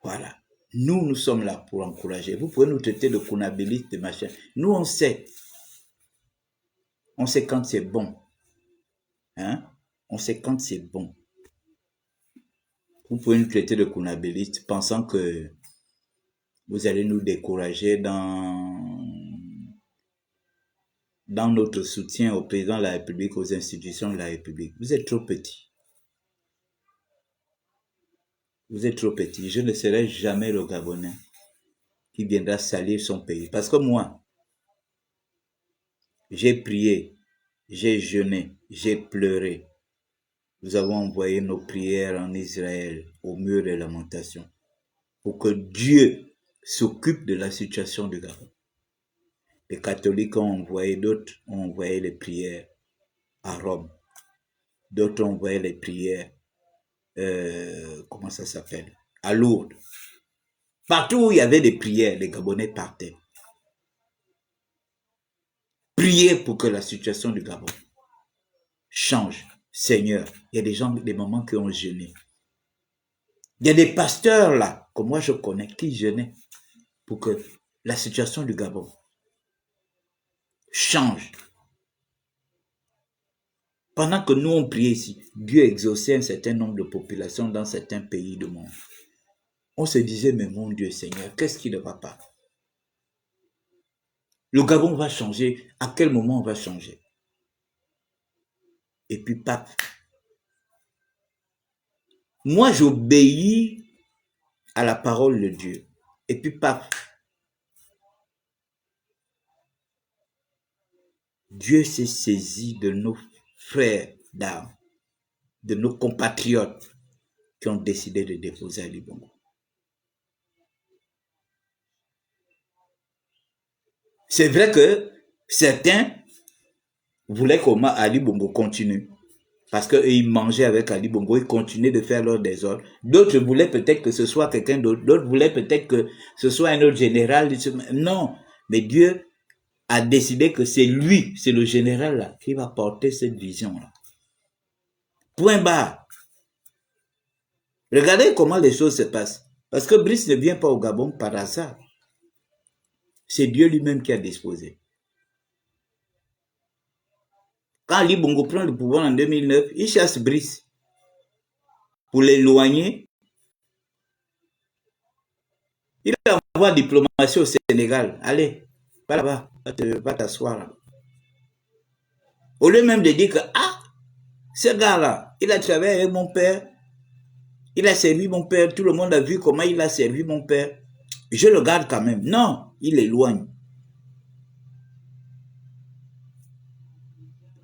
Voilà. Nous sommes là pour encourager. Vous pouvez nous traiter de conabilistes, de machin. Nous, on sait. On sait quand c'est bon. Hein? On sait quand c'est bon. Vous pouvez nous traiter de conabilistes pensant que vous allez nous décourager dans notre soutien au président de la République, aux institutions de la République. Vous êtes trop petits. Vous êtes trop petits. Je ne serai jamais le Gabonais qui viendra salir son pays. Parce que moi, j'ai prié, j'ai jeûné, j'ai pleuré. Nous avons envoyé nos prières en Israël, au mur des lamentations, pour que Dieu s'occupe de la situation du Gabon. Les catholiques ont envoyé, d'autres ont envoyé les prières à Rome. D'autres ont envoyé les prières, comment ça s'appelle, à Lourdes. Partout où il y avait des prières, les Gabonais partaient. Priez pour que la situation du Gabon change. Seigneur, il y a des gens, des mamans qui ont jeûné. Il y a des pasteurs là, que moi je connais, qui jeûnaient pour que la situation du Gabon change. Pendant que nous on priait ici, Dieu exauçait un certain nombre de populations dans certains pays du monde. On se disait, mais mon Dieu Seigneur, qu'est-ce qui ne va pas? Le Gabon va changer. À quel moment on va changer? Et puis, paf. Moi, j'obéis à la parole de Dieu. Et puis, paf. Dieu s'est saisi de nos frères d'armes, de nos compatriotes qui ont décidé de déposer Ali Bongo. C'est vrai que certains voulaient qu'Ali Bongo continue. Parce qu'ils mangeaient avec Ali Bongo, ils continuaient de faire leur désordre. D'autres voulaient peut-être que ce soit quelqu'un d'autre. D'autres voulaient peut-être que ce soit un autre général. Non, mais Dieu a décidé que c'est lui, c'est le général là, qui va porter cette vision-là. Point barre. Regardez comment les choses se passent. Parce que Brice ne vient pas au Gabon par hasard. C'est Dieu lui-même qui a disposé. Quand Ali Bongo prend le pouvoir en 2009, il chasse Brice pour l'éloigner. Il envoie diplomatie au Sénégal. Allez, va là-bas, va t'asseoir là. Au lieu même de dire que, ah, ce gars-là, il a travaillé avec mon père, il a servi mon père, tout le monde a vu comment il a servi mon père. Je le garde quand même. Non, il l'éloigne.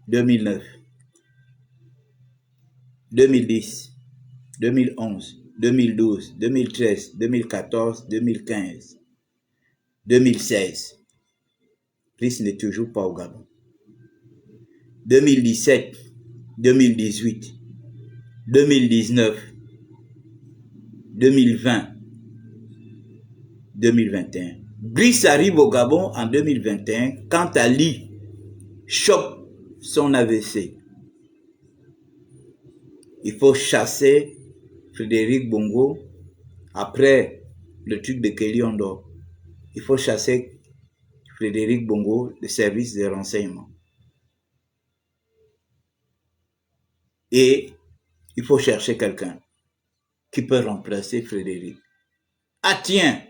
2009, 2010, 2011, 2012, 2013, 2014, 2015, 2016. Brice n'est toujours pas au Gabon. 2017, 2018, 2019, 2020, 2021. Brice arrive au Gabon en 2021 quand Ali chope son AVC. Il faut chasser Frédéric Bongo après le truc de Kelly Ondo. Il faut chasser Frédéric Bongo, le service de renseignement. Et il faut chercher quelqu'un qui peut remplacer Frédéric. Ah tiens,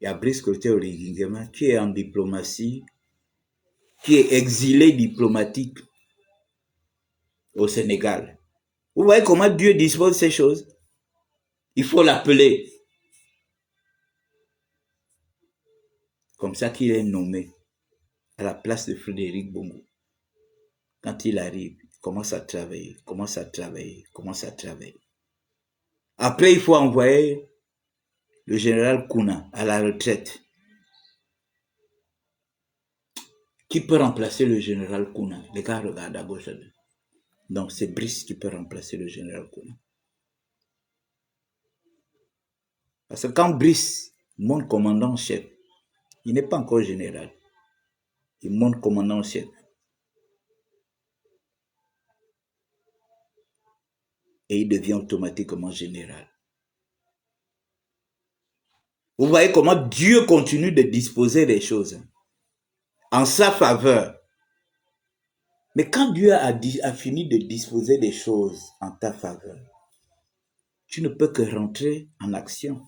il y a Brice Clotaire Oligingema qui est en diplomatie, qui est exilé diplomatique au Sénégal. Vous voyez comment Dieu dispose ces choses? Il faut l'appeler. Comme ça qu'il est nommé à la place de Frédéric Bongo. Quand il arrive, il commence à travailler, commence à travailler, commence à travailler. Après, il faut envoyer le général Kouna à la retraite. Qui peut remplacer le général Kouna? Les gars regardent à gauche. Donc, c'est Brice qui peut remplacer le général Kouna. Parce que quand Brice monte commandant en chef, il n'est pas encore général. Il monte commandant en chef. Et il devient automatiquement général. Vous voyez comment Dieu continue de disposer des choses en sa faveur. Mais quand Dieu a fini de disposer des choses en ta faveur, tu ne peux que rentrer en action.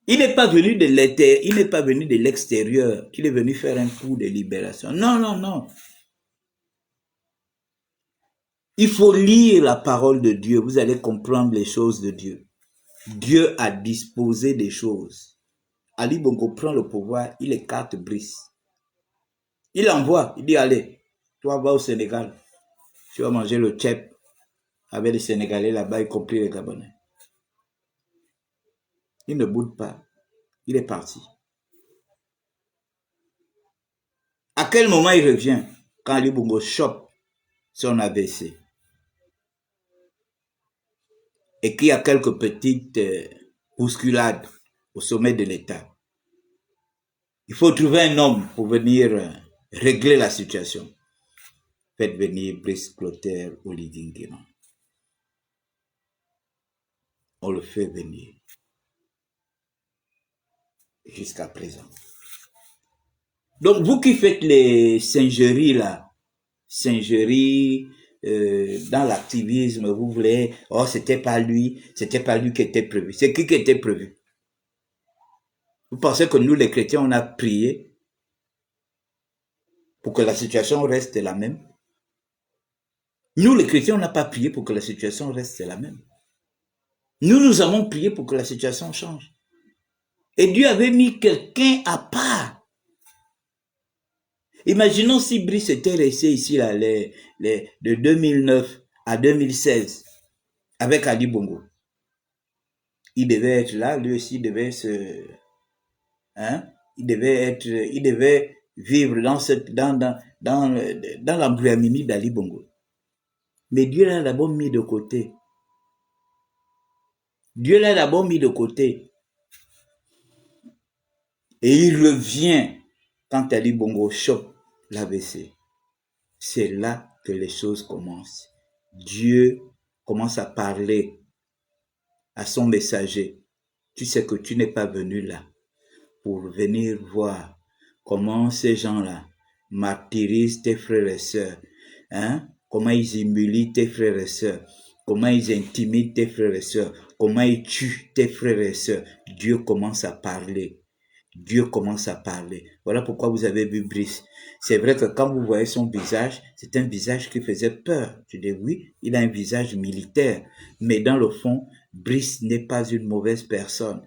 Il n'est pas venu de l'extérieur, qu'il est venu faire un coup de libération. Non, non, non. Il faut lire la parole de Dieu. Vous allez comprendre les choses de Dieu. Dieu a disposé des choses. Ali Bongo prend le pouvoir, il écarte Brice. Il envoie, il dit allez, toi va au Sénégal. Tu vas manger le tchèp avec les Sénégalais là-bas, y compris les Gabonais. Il ne boude pas. Il est parti. À quel moment il revient? Quand Ali Bongo chope son AVC. Et qu'il y a quelques petites bousculades au sommet de l'État. Il faut trouver un homme pour venir régler la situation. Faites venir Brice Clotaire Olivier Nguema. On le fait venir. Jusqu'à présent. Donc, vous qui faites les singeries là, singeries, dans l'activisme, vous voulez, oh, c'était pas lui qui était prévu. C'est qui était prévu? Vous pensez que nous, les chrétiens, on a prié pour que la situation reste la même? Nous, les chrétiens, on n'a pas prié pour que la situation reste la même. Nous avons prié pour que la situation change. Et Dieu avait mis quelqu'un à part. Imaginons si Brice était resté ici là, de 2009 à 2016 avec Ali Bongo. Il devait être là, lui aussi devait il devait vivre dans l'embryomanie d'Ali Bongo. Mais Dieu l'a d'abord mis de côté. Dieu l'a d'abord mis de côté. Et il revient quand Ali Bongo chope l'AVC. C'est là que les choses commencent. Dieu commence à parler à son messager. Tu sais que tu n'es pas venu là pour venir voir comment ces gens-là martyrisent tes frères et sœurs, comment ils humilient tes frères et sœurs, comment ils intimident tes frères et sœurs, comment ils tuent tes frères et sœurs. Dieu commence à parler. Dieu commence à parler. Voilà pourquoi vous avez vu Brice. C'est vrai que quand vous voyez son visage, c'est un visage qui faisait peur. Je dis oui, il a un visage militaire. Mais dans le fond, Brice n'est pas une mauvaise personne.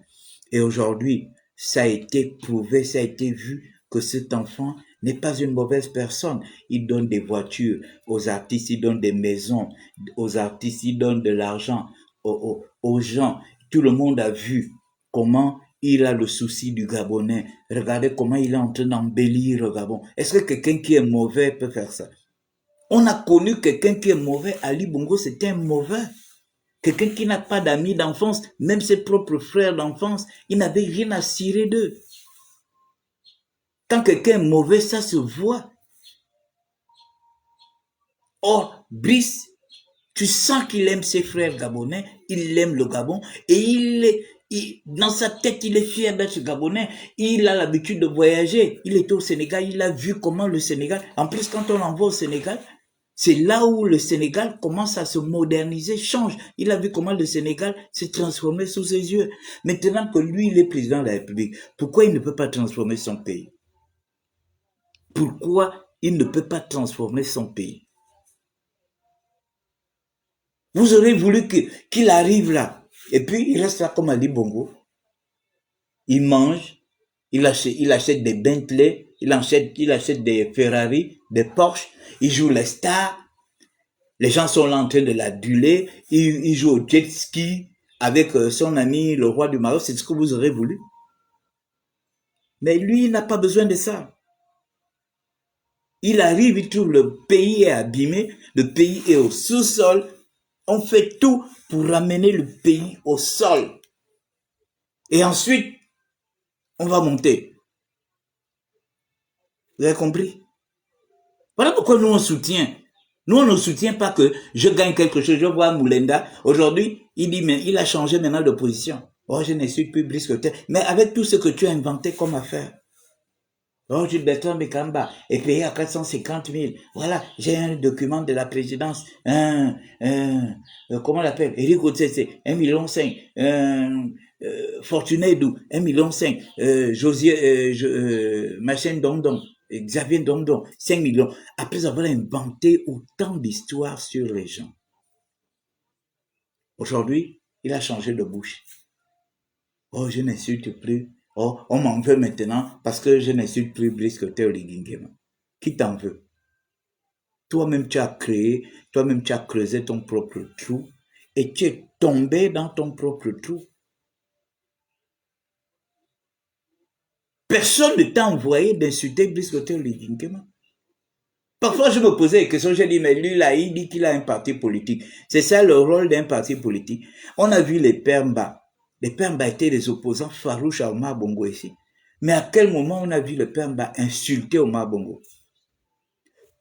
Et aujourd'hui, ça a été prouvé, ça a été vu que cet enfant n'est pas une mauvaise personne. Il donne des voitures aux artistes, il donne des maisons aux artistes, il donne de l'argent aux gens. Tout le monde a vu comment il a le souci du Gabonais. Regardez comment il est en train d'embellir le Gabon. Est-ce que quelqu'un qui est mauvais peut faire ça? On a connu quelqu'un qui est mauvais. Ali Bongo, c'était un mauvais. Quelqu'un qui n'a pas d'amis d'enfance, même ses propres frères d'enfance, il n'avait rien à cirer d'eux. Quand quelqu'un est mauvais, ça se voit. Or, Brice, tu sens qu'il aime ses frères gabonais, il aime le Gabon, et dans sa tête, il est fier d'être Gabonais. Il a l'habitude de voyager. Il était au Sénégal, il a vu comment le Sénégal... En plus, quand on l'envoie au Sénégal, c'est là où le Sénégal commence à se moderniser, change. Il a vu comment le Sénégal s'est transformé sous ses yeux. Maintenant que lui, il est président de la République, pourquoi il ne peut pas transformer son pays? Pourquoi il ne peut pas transformer son pays? Vous aurez voulu qu'il arrive là. Et puis, il reste là comme Ali Bongo. Il mange, il achète des Bentley, il achète des Ferrari, des Porsche, il joue les stars. Les gens sont là en train de l'aduler. Il joue au jet ski avec son ami, le roi du Maroc. C'est ce que vous aurez voulu. Mais lui, il n'a pas besoin de ça. Il arrive, il trouve le pays est abîmé, le pays est au sous-sol. On fait tout pour ramener le pays au sol. Et ensuite, on va monter. Vous avez compris? Voilà pourquoi nous on soutient. Nous on ne soutient pas que je gagne quelque chose. Je vois Moulenda, aujourd'hui, il dit, mais il a changé maintenant de position. Oh, je ne suis plus Brice Cotter. Mais avec tout ce que tu as inventé comme affaire. Oh, Gilberto Mikamba est payé à 450 000. Voilà, j'ai un document de la présidence. Comment on l'appelle? Eric Otsetse, 1,5 million. Fortuné Dou, 1,5 million. Josier, Machin Dondon, Xavier Dondon, 5 millions. Après avoir inventé autant d'histoires sur les gens. Aujourd'hui, il a changé de bouche. Oh, je n'insulte plus. Oh, on m'en veut maintenant parce que je n'insulte plus Brice Cotter Ligingema. Qui t'en veut? Toi-même, tu as créé, toi-même, tu as creusé ton propre trou et tu es tombé dans ton propre trou. Personne ne t'a envoyé d'insulter Brice Cotter Ligingema. Parfois, je me posais des questions, j'ai dit, mais lui, là, il dit qu'il a un parti politique. C'est ça le rôle d'un parti politique. On a vu les Pemba. Les Pemba étaient des opposants farouches à Omar Bongo ici. Mais à quel moment on a vu le Pemba insulter Omar Bongo?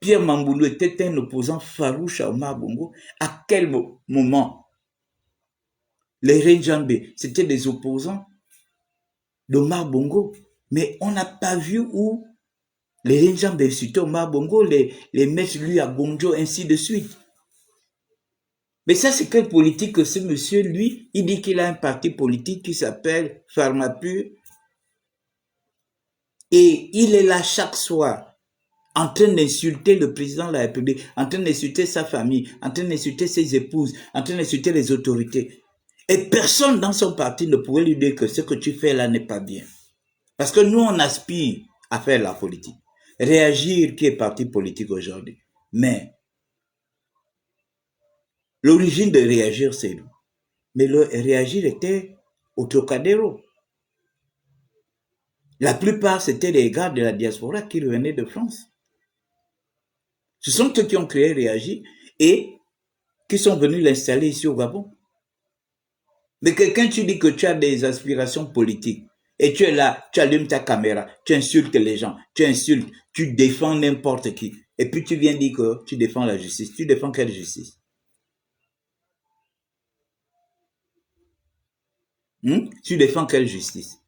Pierre Mamboulou était un opposant farouche à Omar Bongo. À quel moment? Les Renjambe, c'était des opposants d'Omar Bongo. Mais on n'a pas vu où les Renjambe insultaient Omar Bongo, les mettre lui à Gonjo, ainsi de suite. Mais ça, c'est quelle politique que ce monsieur, lui, il dit qu'il a un parti politique qui s'appelle Pharmapur. Et il est là chaque soir, en train d'insulter le président de la République, en train d'insulter sa famille, en train d'insulter ses épouses, en train d'insulter les autorités. Et personne dans son parti ne pouvait lui dire que ce que tu fais là n'est pas bien. Parce que nous, on aspire à faire la politique. Réagir qui est parti politique aujourd'hui. Mais l'origine de réagir, c'est nous. Mais le réagir était au Trocadéro. La plupart, c'était les gars de la diaspora qui revenaient de France. Ce sont eux qui ont créé Réagir et qui sont venus l'installer ici au Gabon. Mais quelqu'un, tu dis que tu as des aspirations politiques et tu es là, tu allumes ta caméra, tu insultes les gens, tu insultes, tu défends n'importe qui. Et puis tu viens dire que tu défends la justice. Tu défends quelle justice? Tu défends quelle justice?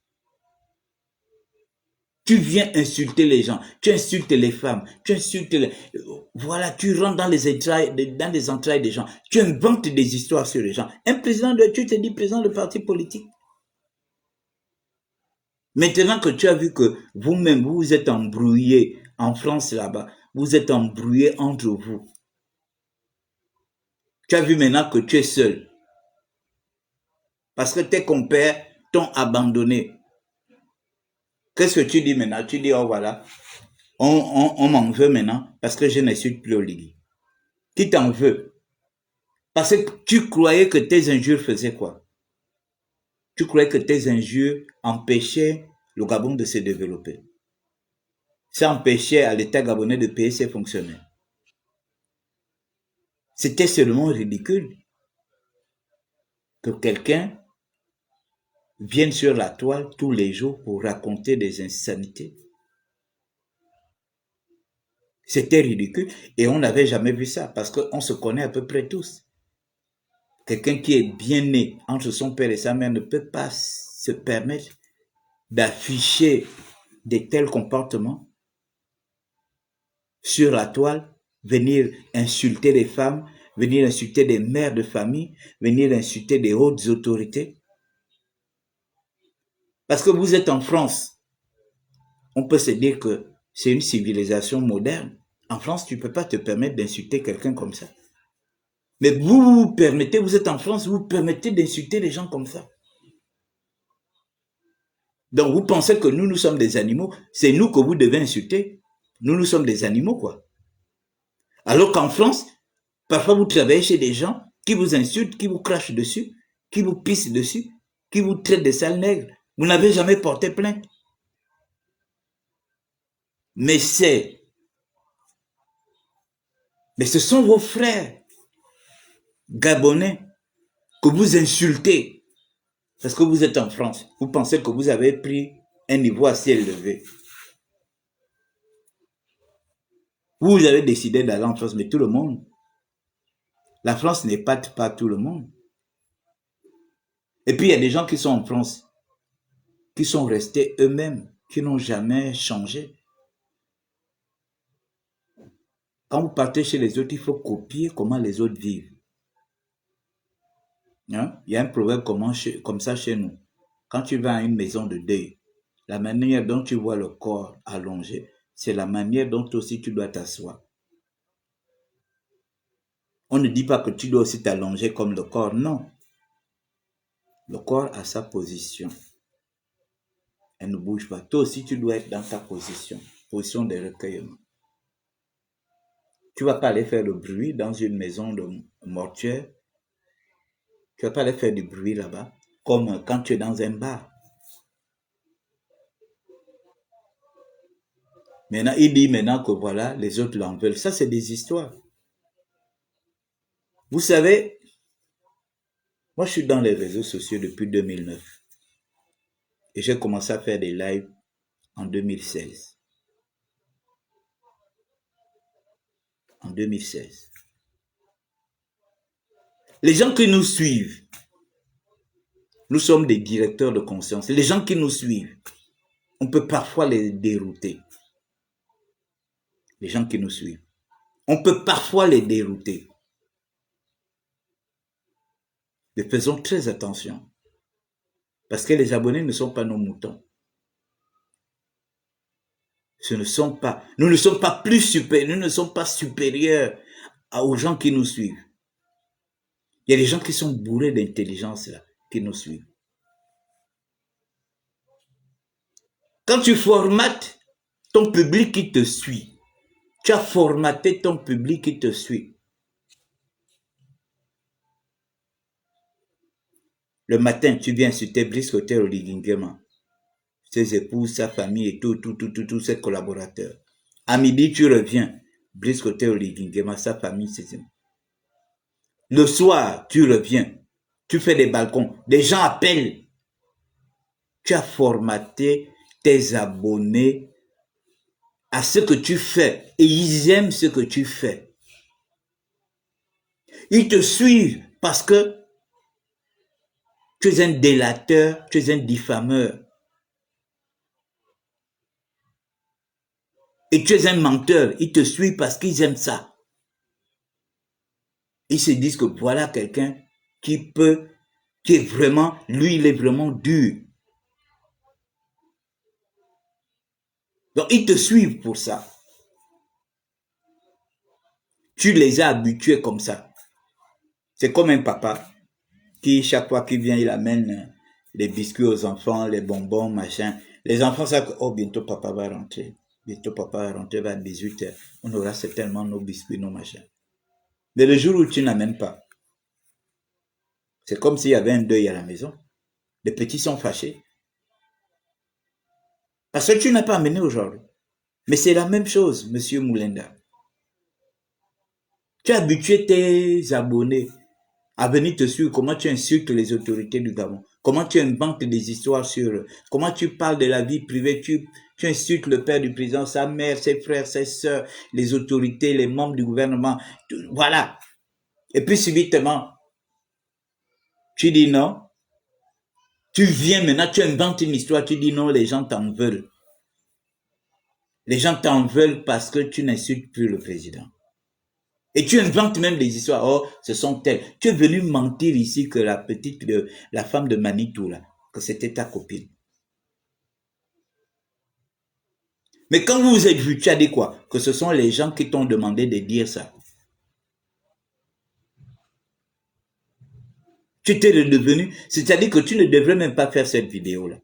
Tu viens insulter les gens, tu insultes les femmes, tu insultes les... Voilà, tu rentres dans les entrailles des gens, tu inventes des histoires sur les gens. Un président tu te dis président de parti politique. Maintenant que tu as vu que vous-même, vous vous êtes embrouillés en France là-bas, vous êtes embrouillés entre vous. Tu as vu maintenant que tu es seul. Parce que tes compères t'ont abandonné. Qu'est-ce que tu dis maintenant? Tu dis, oh voilà, on m'en veut maintenant parce que je ne suis plus au Ligi. Qui t'en veut? Parce que tu croyais que tes injures faisaient quoi? Tu croyais que tes injures empêchaient le Gabon de se développer. Ça empêchait à l'État gabonais de payer ses fonctionnaires. C'était seulement ridicule que quelqu'un vienne sur la toile tous les jours pour raconter des insanités. C'était ridicule et on n'avait jamais vu ça parce qu'on se connaît à peu près tous. Quelqu'un qui est bien né entre son père et sa mère ne peut pas se permettre d'afficher de tels comportements sur la toile, venir insulter les femmes, venir insulter des mères de famille, venir insulter des hautes autorités. Parce que vous êtes en France, on peut se dire que c'est une civilisation moderne. En France, tu ne peux pas te permettre d'insulter quelqu'un comme ça. Mais vous permettez, vous êtes en France, vous permettez d'insulter les gens comme ça. Donc vous pensez que nous sommes des animaux, c'est nous que vous devez insulter. Nous sommes des animaux, quoi. Alors qu'en France, parfois vous travaillez chez des gens qui vous insultent, qui vous crachent dessus, qui vous pissent dessus, qui vous traitent de sales nègres. Vous n'avez jamais porté plainte. Mais ce sont vos frères. Gabonais que vous insultez parce que vous êtes en France. Vous pensez que vous avez pris un niveau assez élevé. Vous avez décidé d'aller en France, mais tout le monde. La France n'épate pas tout le monde. Et puis, il y a des gens qui sont en France, qui sont restés eux-mêmes, qui n'ont jamais changé. Quand vous partez chez les autres, il faut copier comment les autres vivent. Hein? Il y a un proverbe comme ça chez nous. Quand tu vas à une maison de deuil, la manière dont tu vois le corps allongé, c'est la manière dont aussi tu dois t'asseoir. On ne dit pas que tu dois aussi t'allonger comme le corps, non. Le corps a sa position. Elle ne bouge pas. Toi aussi, tu dois être dans ta position de recueillement. Tu ne vas pas aller faire le bruit dans une maison de mortuaire. Tu ne vas pas aller faire du bruit là-bas, comme quand tu es dans un bar. Maintenant, il dit maintenant que voilà, les autres l'en veulent. Ça, c'est des histoires. Vous savez, moi, je suis dans les réseaux sociaux depuis 2009. Et j'ai commencé à faire des lives en 2016. En 2016. Les gens qui nous suivent, nous sommes des directeurs de conscience. Les gens qui nous suivent, on peut parfois les dérouter. Les gens qui nous suivent. On peut parfois les dérouter. Mais faisons très attention. Parce que les abonnés ne sont pas nos moutons. Nous ne sommes pas plus supérieurs, nous ne sommes pas supérieurs aux gens qui nous suivent. Il y a des gens qui sont bourrés d'intelligence là, qui nous suivent. Quand tu formates ton public qui te suit, tu as formaté ton public qui te suit. Le matin, tu viens insulter Brice Hotel Oligingema, ses épouses, sa famille et tous ses collaborateurs. À midi, tu reviens, Brice Hotel Oligingema, sa famille, ses épouses. Le soir, tu reviens, tu fais des balcons, des gens appellent. Tu as formaté tes abonnés à ce que tu fais et ils aiment ce que tu fais. Ils te suivent parce que tu es un délateur, tu es un diffameur. Et tu es un menteur. Ils te suivent parce qu'ils aiment ça. Ils se disent que voilà quelqu'un qui est vraiment, lui, il est vraiment dur. Donc, ils te suivent pour ça. Tu les as habitués comme ça. C'est comme un papa qui, chaque fois qu'il vient, il amène les biscuits aux enfants, les bonbons, machin. Les enfants savent que, oh, bientôt papa va rentrer. Bientôt papa va rentrer vers 18h. On aura certainement nos biscuits, nos machins. Mais le jour où tu n'amènes pas, c'est comme s'il y avait un deuil à la maison. Les petits sont fâchés. Parce que tu n'as pas amené aujourd'hui. Mais c'est la même chose, monsieur Moulenda. Tu as habitué tes abonnés à venir te suivre, comment tu insultes les autorités du Gabon, comment tu inventes des histoires sur eux, comment tu parles de la vie privée, tu insultes le père du président, sa mère, ses frères, ses sœurs, les autorités, les membres du gouvernement, voilà. Et puis subitement, tu dis non, tu viens maintenant, tu inventes une histoire, tu dis non, les gens t'en veulent. Les gens t'en veulent parce que tu n'insultes plus le président. Et tu inventes même des histoires. Oh, ce sont telles. Tu es venu mentir ici que la femme de Manitou, là, que c'était ta copine. Mais quand vous vous êtes vu, tu as dit quoi? Que ce sont les gens qui t'ont demandé de dire ça. Tu t'es redevenu, c'est-à-dire que tu ne devrais même pas faire cette vidéo-là.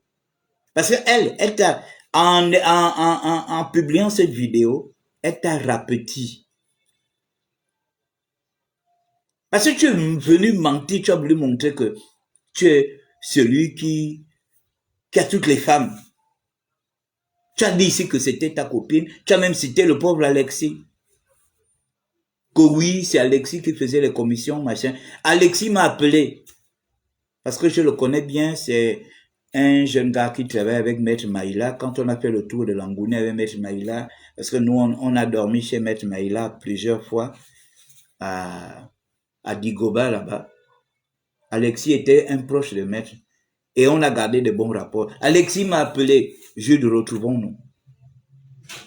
Parce qu'elle t'a, en publiant cette vidéo, elle t'a rapetit. Parce que tu es venu mentir, tu as voulu montrer que tu es celui qui a toutes les femmes. Tu as dit ici que c'était ta copine, tu as même cité le pauvre Alexis. que oui, c'est Alexis qui faisait les commissions, machin. Alexis m'a appelé, parce que je le connais bien, c'est un jeune gars qui travaille avec Maître Maïla. Quand on a fait le tour de Langounais avec Maître Maïla, parce que nous, on a dormi chez Maître Maïla plusieurs fois à Digoba, là-bas. Alexis était un proche de Maître. Et on a gardé de bons rapports. Alexis m'a appelé, Jude, retrouvons-nous.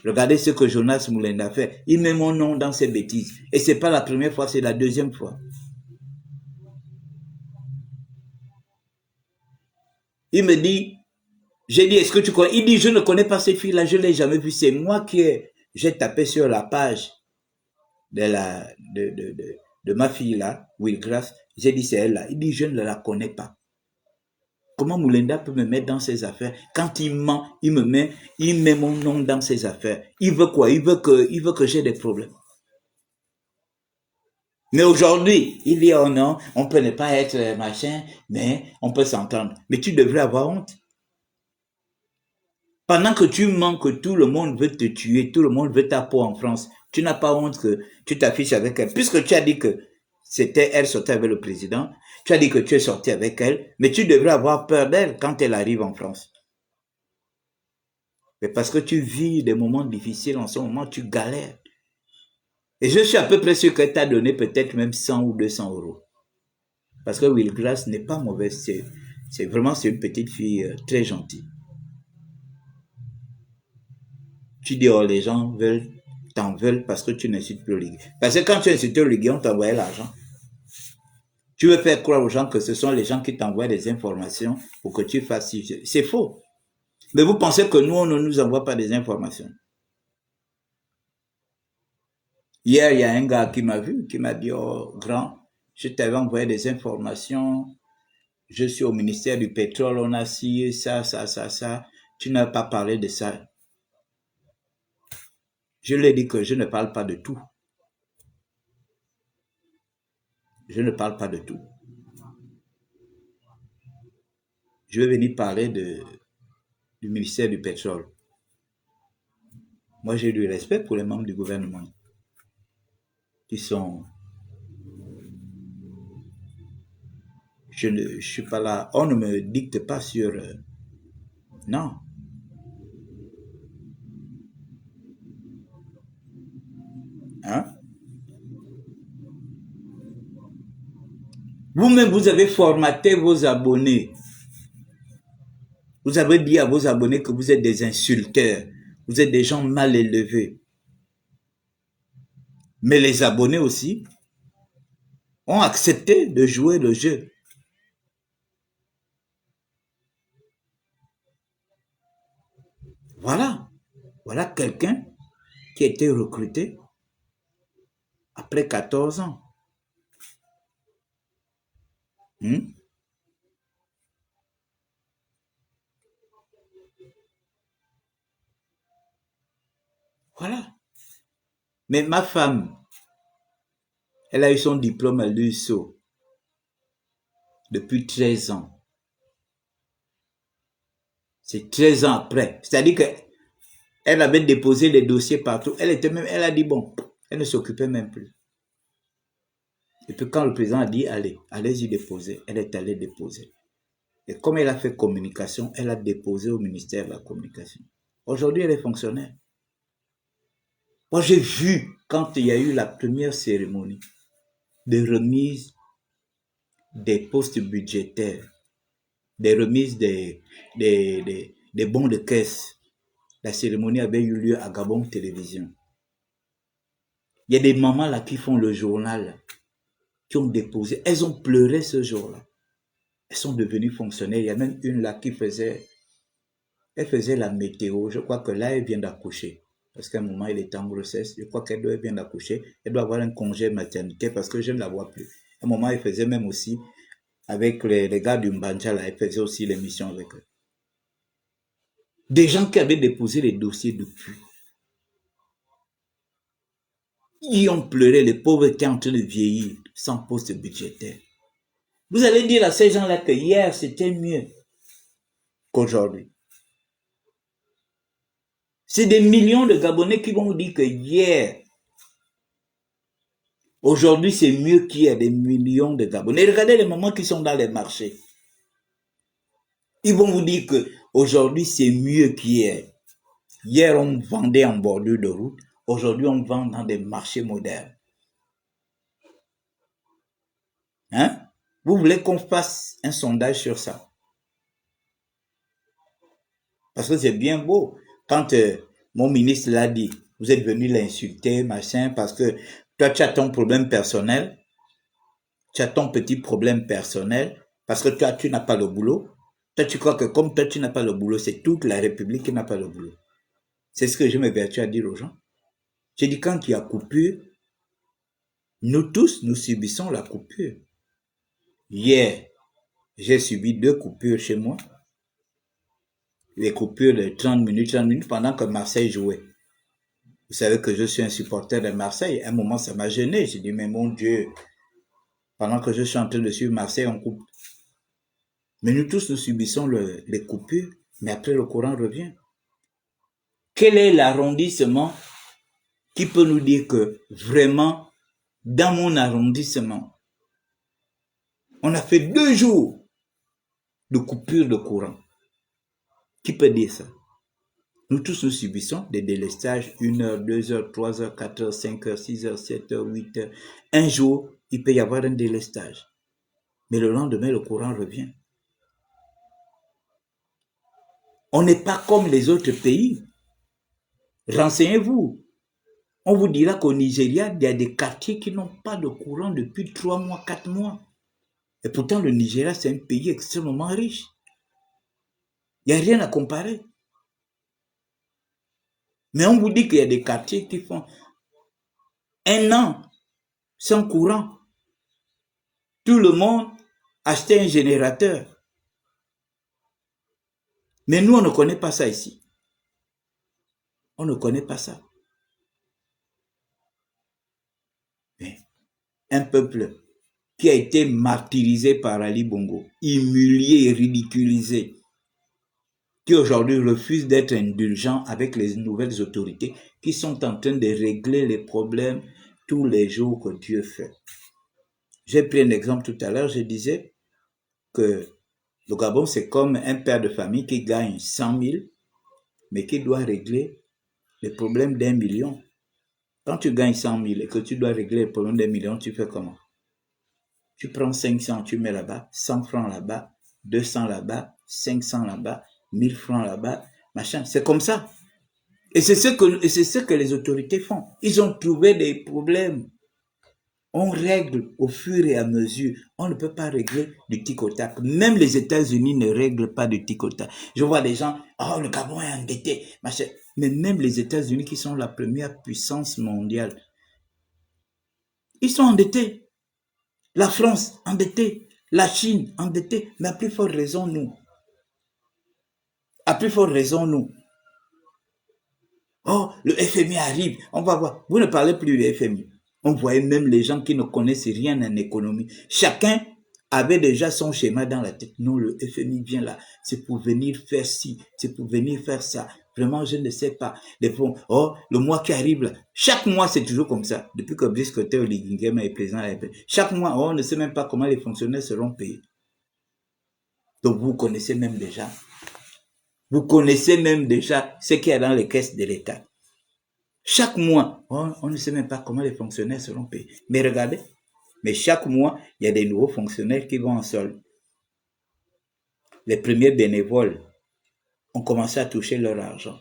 Regardez ce que Jonas Moulenda a fait. Il met mon nom dans ses bêtises. Et c'est pas la première fois, c'est la deuxième fois. Il me dit, j'ai dit, est-ce que tu connais? Il dit, je ne connais pas ces filles-là, je ne l'ai jamais vu. C'est moi j'ai tapé sur la page de ma fille-là, Willgrass. J'ai dit, c'est elle-là. Il dit, je ne la connais pas. Comment Moulenda peut me mettre dans ses affaires? Quand il ment, il met mon nom dans ses affaires. Il veut quoi? Il veut que j'ai des problèmes. Mais aujourd'hui, il dit, oh non, on peut ne pas être machin, mais on peut s'entendre. Mais tu devrais avoir honte. Pendant que tu mens que tout le monde veut te tuer, tout le monde veut ta peau en France, tu n'as pas honte que tu t'affiches avec elle. Puisque tu as dit que elle sortait avec le président, tu as dit que tu es sorti avec elle, mais tu devrais avoir peur d'elle quand elle arrive en France. Mais parce que tu vis des moments difficiles en ce moment, tu galères. Et je suis à peu près sûr qu'elle t'a donné peut-être même 100 ou 200 euros. Parce que Willgrass n'est pas mauvaise. C'est une petite fille très gentille. Tu dis, oh, les gens t'en veulent parce que tu n'incites plus le Ligue. Parce que quand tu incites le Ligue, on t'envoie l'argent. Tu veux faire croire aux gens que ce sont les gens qui t'envoient des informations pour que tu fasses ci. C'est faux. Mais vous pensez que nous, on ne nous envoie pas des informations. Hier, il y a un gars qui m'a vu, qui m'a dit, oh, grand, je t'avais envoyé des informations. Je suis au ministère du pétrole, on a signé ça. Tu n'as pas parlé de ça. Je lui ai dit que je ne parle pas de tout. Je ne parle pas de tout. Je vais venir parler du ministère du pétrole. Moi, j'ai du respect pour les membres du gouvernement qui sont... Je ne suis pas là. On ne me dicte pas sur... non. Hein? Vous-même, vous avez formaté vos abonnés. Vous avez dit à vos abonnés que vous êtes des insulteurs. Vous êtes des gens mal élevés. Mais les abonnés aussi ont accepté de jouer le jeu. Voilà. Voilà quelqu'un qui a été recruté après 14 ans. Voilà. Mais ma femme, elle a eu son diplôme à l'USO depuis 13 ans. C'est 13 ans après. C'est-à-dire qu'elle avait déposé les dossiers partout. Elle a dit bon, elle ne s'occupait même plus. Et puis quand le président a dit allez-y déposer, elle est allée déposer. Et comme elle a fait communication, elle a déposé au ministère de la communication. Aujourd'hui, elle est fonctionnaire. Moi, j'ai vu quand il y a eu la première cérémonie de remise des postes budgétaires, des remises des bons de caisse. La cérémonie avait eu lieu à Gabon Télévision. Il y a des mamans là qui font le journal, qui ont déposé. Elles ont pleuré ce jour-là. Elles sont devenues fonctionnaires. Il y a même une là qui faisait la météo. Je crois que là, elle vient d'accoucher. Parce qu'à un moment, elle était en grossesse. Je crois qu'elle vient d'accoucher. Elle doit avoir un congé maternité parce que je ne la vois plus. À un moment, elle faisait même aussi, avec les gars du Mbanja, là, elle faisait aussi l'émission avec eux. Des gens qui avaient déposé les dossiers depuis. Ils ont pleuré, les pauvres étaient en train de vieillir, sans poste budgétaire. Vous allez dire à ces gens-là que hier, c'était mieux qu'aujourd'hui. C'est des millions de Gabonais qui vont vous dire que hier, Aujourd'hui, c'est mieux qu'il y ait des millions de Gabonais. Regardez les mamans qui sont dans les marchés. Ils vont vous dire que aujourd'hui, c'est mieux qu'hier. Hier, on vendait en bordure de route. Aujourd'hui, on vend dans des marchés modernes. Hein? Vous voulez qu'on fasse un sondage sur ça? Parce que c'est bien beau. Quand mon ministre l'a dit, vous êtes venu l'insulter, machin, parce que toi, tu as ton problème personnel. Tu as ton petit problème personnel, parce que toi, tu n'as pas le boulot. Toi, tu crois que comme toi, tu n'as pas le boulot, c'est toute la République qui n'a pas le boulot. C'est ce que je m'évertue à dire aux gens. J'ai dit, quand il y a coupure, nous tous, nous subissons la coupure. Hier, j'ai subi 2 coupures chez moi. Les coupures de 30 minutes pendant que Marseille jouait. Vous savez que je suis un supporter de Marseille. À un moment, ça m'a gêné. J'ai dit, mais mon Dieu, pendant que je suis en train de suivre Marseille, on coupe. Mais nous tous, nous subissons les coupures, mais après le courant revient. Quel est l'arrondissement qui peut nous dire que vraiment, dans mon arrondissement, on a fait 2 jours de coupure de courant? Qui peut dire ça? Nous tous, nous subissons des délestages 1 heure, 2 heures, 3 heures, 4 heures, 5 heures, 6 heures, 7 heures, 8 heures. Un jour, il peut y avoir un délestage. Mais le lendemain, le courant revient. On n'est pas comme les autres pays. Renseignez-vous. On vous dira qu'au Nigeria, il y a des quartiers qui n'ont pas de courant depuis 3 mois, 4 mois. Et pourtant, le Nigeria, c'est un pays extrêmement riche. Il n'y a rien à comparer. Mais on vous dit qu'il y a des quartiers qui font 1 an sans courant. Tout le monde achetait un générateur. Mais nous, on ne connaît pas ça ici. On ne connaît pas ça. Mais un peuple qui a été martyrisé par Ali Bongo, humilié et ridiculisé, qui aujourd'hui refuse d'être indulgent avec les nouvelles autorités qui sont en train de régler les problèmes tous les jours que Dieu fait. J'ai pris un exemple tout à l'heure, je disais que le Gabon, c'est comme un père de famille qui gagne 100 000, mais qui doit régler les problèmes d'1 million. Quand tu gagnes 100 000 et que tu dois régler les problèmes d'1 million, tu fais comment? Tu prends 500, tu mets là-bas, 100 francs là-bas, 200 là-bas, 500 là-bas, 1000 francs là-bas, machin. C'est comme ça. Et c'est ce que les autorités font. Ils ont trouvé des problèmes. On règle au fur et à mesure. On ne peut pas régler du tic au tac. Même les États-Unis ne règlent pas du tic au tac. Je vois des gens, oh, le Gabon est endetté, machin. Mais même les États-Unis, qui sont la première puissance mondiale, ils sont endettés. La France, endettée. La Chine, endettée. Mais à plus forte raison, nous. À plus forte raison, nous. Oh, le FMI arrive, on va voir. Vous ne parlez plus du FMI. On voyait même les gens qui ne connaissent rien en économie. Chacun avait déjà son schéma dans la tête. Non, le FMI vient là, c'est pour venir faire ci, c'est pour venir faire ça. Vraiment, je ne sais pas. Oh, le mois qui arrive là. Chaque mois, c'est toujours comme ça. Depuis que Brice Côté Oligingema est présent à la paix. Chaque mois, on ne sait même pas comment les fonctionnaires seront payés. Donc, vous connaissez même déjà. Vous connaissez même déjà ce qu'il y a dans les caisses de l'État. Chaque mois, on ne sait même pas comment les fonctionnaires seront payés. Mais regardez, mais chaque mois, il y a des nouveaux fonctionnaires qui vont en solde. Les premiers bénévoles ont commencé à toucher leur argent.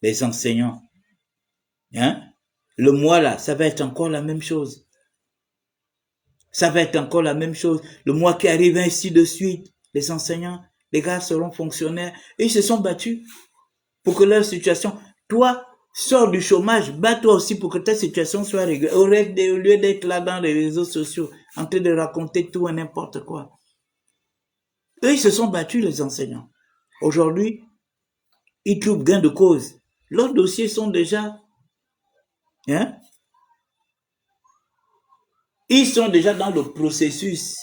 Les enseignants. Hein? Le mois là, ça va être encore la même chose. Ça va être encore la même chose. Le mois qui arrive, ainsi de suite. Les enseignants, les gars seront fonctionnaires. Et ils se sont battus pour que leur situation... Toi, sors du chômage, bats-toi aussi pour que ta situation soit réglée. Au lieu d'être là dans les réseaux sociaux, en train de raconter tout et n'importe quoi. Eux, ils se sont battus, les enseignants. Aujourd'hui, ils trouvent gain de cause. Leurs dossiers sont déjà... Hein? Ils sont déjà dans le processus.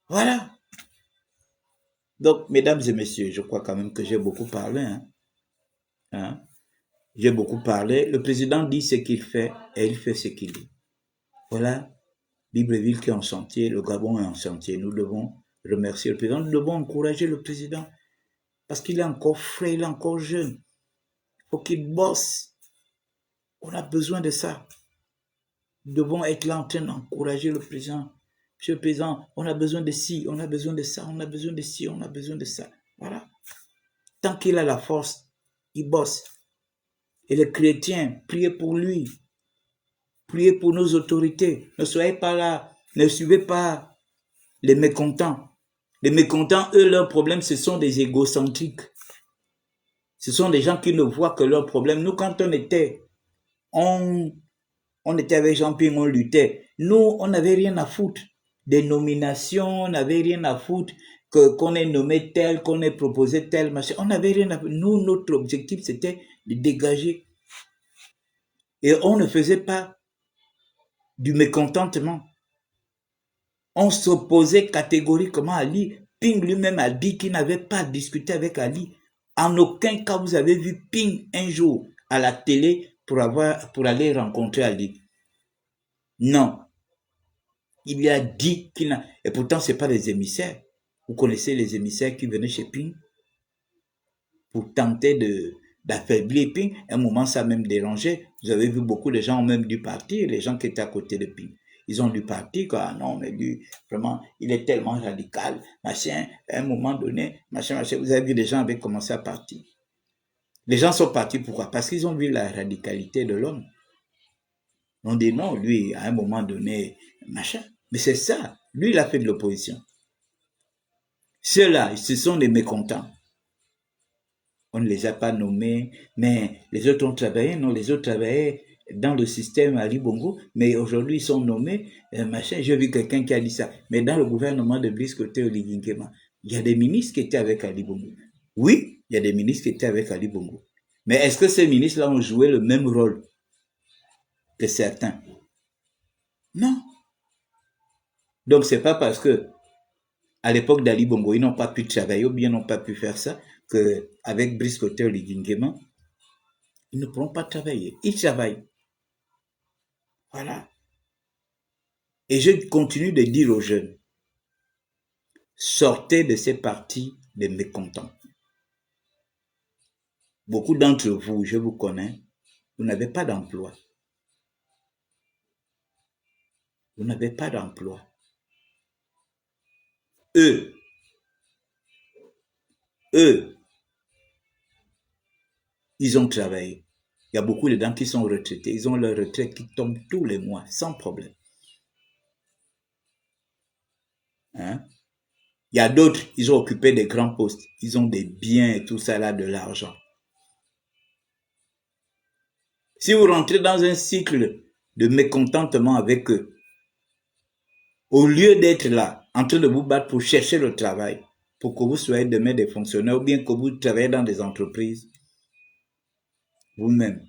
Voilà. Donc, mesdames et messieurs, je crois quand même que j'ai beaucoup parlé. Hein? J'ai beaucoup parlé. Le président dit ce qu'il fait et il fait ce qu'il dit. Voilà, Libreville qui est en chantier, le Gabon est en chantier. Nous devons remercier le président, nous devons encourager le président parce qu'il est encore frais, il est encore jeune. Il faut qu'il bosse. On a besoin de ça. Nous devons être là en train d'encourager le président. Monsieur le président, on a besoin de ci, on a besoin de ça, on a besoin de ci, on a besoin de ça. Voilà. Tant qu'il a la force, il bosse. Et les chrétiens, priez pour lui. Priez pour nos autorités. Ne soyez pas là. Ne suivez pas les mécontents. Les mécontents, eux, leurs problèmes, ce sont des égocentriques. Ce sont des gens qui ne voient que leurs problèmes. Nous, quand on était avec Jean-Pierre, on luttait. Nous, on n'avait rien à foutre des nominations, on n'avait rien à foutre qu'on ait nommé tel, qu'on ait proposé tel, machin. On n'avait rien à foutre. Nous, notre objectif, c'était de dégager. Et on ne faisait pas du mécontentement. On s'opposait catégoriquement à Ali. Ping lui-même a dit qu'il n'avait pas discuté avec Ali. En aucun cas, vous avez vu Ping un jour à la télé pour aller rencontrer Ali. Non. Il lui a dit qu'il n'a... Et pourtant, ce n'est pas des émissaires. Vous connaissez les émissaires qui venaient chez Ping pour tenter d'affaiblir Ping. À un moment, ça a même dérangé. Vous avez vu beaucoup de gens ont même dû partir, les gens qui étaient à côté de Ping. Ils ont dû partir, quoi. Non, mais lui, vraiment, il est tellement radical, machin. À un moment donné, machin, machin. Vous avez vu, les gens avaient commencé à partir. Les gens sont partis, pourquoi? Parce qu'ils ont vu la radicalité de l'homme. On dit non, lui, à un moment donné, machin. Mais c'est ça. Lui, il a fait de l'opposition. Ceux-là, ce sont des mécontents. On ne les a pas nommés, mais les autres ont travaillé, non, les autres travaillaient dans le système Ali Bongo, mais aujourd'hui ils sont nommés, machin. J'ai vu quelqu'un qui a dit ça. Mais dans le gouvernement de Brice Côté Oligui Nguema, il y a des ministres qui étaient avec Ali Bongo. Oui, il y a des ministres qui étaient avec Ali Bongo. Mais est-ce que ces ministres-là ont joué le même rôle que certains? Non. Donc c'est pas parce que à l'époque d'Ali Bongo, ils n'ont pas pu travailler ou bien n'ont pas pu faire ça, qu'avec Brice Côté Oligui Nguema, ils ne pourront pas travailler. Ils travaillent. Voilà. Et je continue de dire aux jeunes, sortez de ces partis de mécontents. Beaucoup d'entre vous, je vous connais, vous n'avez pas d'emploi. Vous n'avez pas d'emploi. Eux, ils ont travaillé. Il y a beaucoup de gens qui sont retraités. Ils ont leur retraite qui tombe tous les mois, sans problème. Hein? Il y a d'autres, ils ont occupé des grands postes. Ils ont des biens et tout ça là, de l'argent. Si vous rentrez dans un cycle de mécontentement avec eux, au lieu d'être là, en train de vous battre pour chercher le travail, pour que vous soyez demain des fonctionnaires, ou bien que vous travaillez dans des entreprises, vous-même,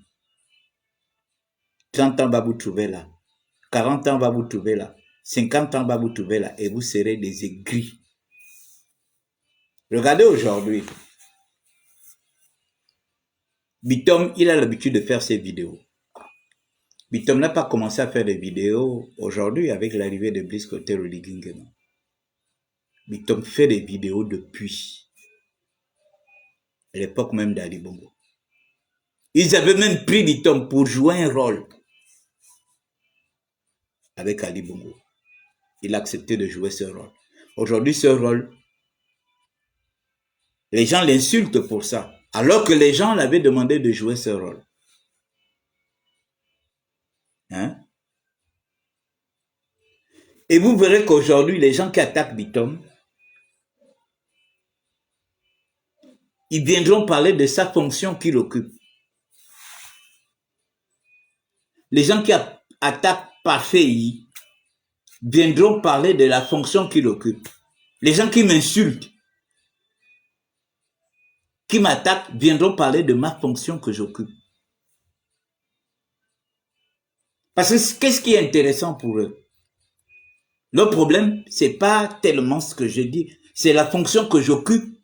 30 ans va vous trouver là, 40 ans va vous trouver là, 50 ans va vous trouver là, et vous serez des aigris. Regardez aujourd'hui, Bitom, il a l'habitude de faire ses vidéos. Bitom n'a pas commencé à faire des vidéos aujourd'hui avec l'arrivée de Brice Côté Oligui Nguema. Bitom fait des vidéos depuis à l'époque même d'Ali Bongo. Ils avaient même pris Bitom pour jouer un rôle avec Ali Bongo. Il a accepté de jouer ce rôle. Aujourd'hui, ce rôle, les gens l'insultent pour ça, alors que les gens l'avaient demandé de jouer ce rôle. Hein? Et vous verrez qu'aujourd'hui, les gens qui attaquent Bitom, ils viendront parler de sa fonction qu'il occupe. Les gens qui attaquent Parfait viendront parler de la fonction qu'il occupe. Les gens qui m'insultent, qui m'attaquent, viendront parler de ma fonction que j'occupe. Parce que qu'est-ce qui est intéressant pour eux? Le problème, c'est pas tellement ce que je dis, c'est la fonction que j'occupe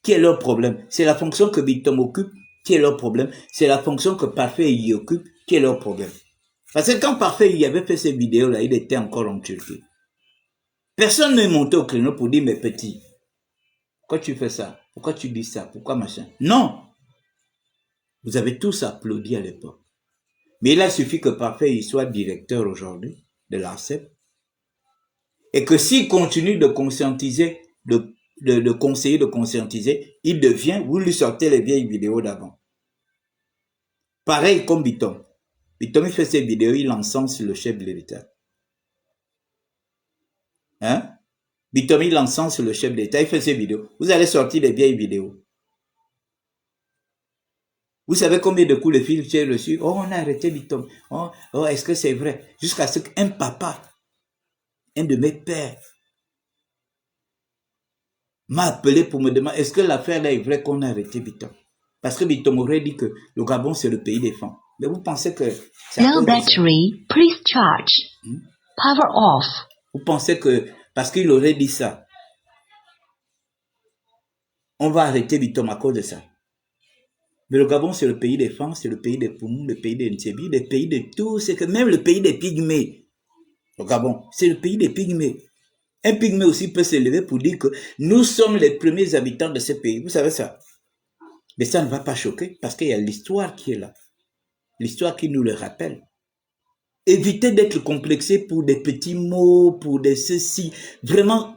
qui est leur problème. C'est la fonction que Bitom occupe qui est leur problème. C'est la fonction que Parfait y occupe qui est leur problème. Parce que quand Parfait y avait fait ces vidéos-là, il était encore en Turquie. Personne n'est monté au créneau pour dire, mais petit, pourquoi tu fais ça? Pourquoi tu dis ça? Pourquoi machin? Non! Vous avez tous applaudi à l'époque. Mais il a suffi que Parfait y soit directeur aujourd'hui de l'ARCEP et que s'il continue de conscientiser, de conseiller, de conscientiser, il devient, vous lui sortez les vieilles vidéos d'avant. Pareil comme Bitom. Bitom, il fait ses vidéos, il encense le chef de l'État. Hein? Bitom, il encense le chef de l'État, il fait ses vidéos. Vous allez sortir les vieilles vidéos. Vous savez combien de coups de fil j'ai reçu? Oh, on a arrêté Bitom. Oh, est-ce que c'est vrai? Jusqu'à ce qu'un papa, un de mes pères, m'a appelé pour me demander, est-ce que l'affaire là est vraie qu'on a arrêté Bitom? Parce que Bitom aurait dit que le Gabon, c'est le pays des femmes. Mais vous pensez que... Low battery, please charge. Power off. Vous pensez que, parce qu'il aurait dit ça, on va arrêter Bitom à cause de ça. Mais le Gabon, c'est le pays des femmes, c'est le pays des Poumous, le pays des Ntsébi, le pays de tout, c'est que même le pays des Pygmées. Le Gabon, c'est le pays des Pygmées. Un Pygmée aussi peut s'élever pour dire que nous sommes les premiers habitants de ce pays. Vous savez ça? Mais ça ne va pas choquer parce qu'il y a l'histoire qui est là. L'histoire qui nous le rappelle. Évitez d'être complexé pour des petits mots, pour des ceci. Vraiment,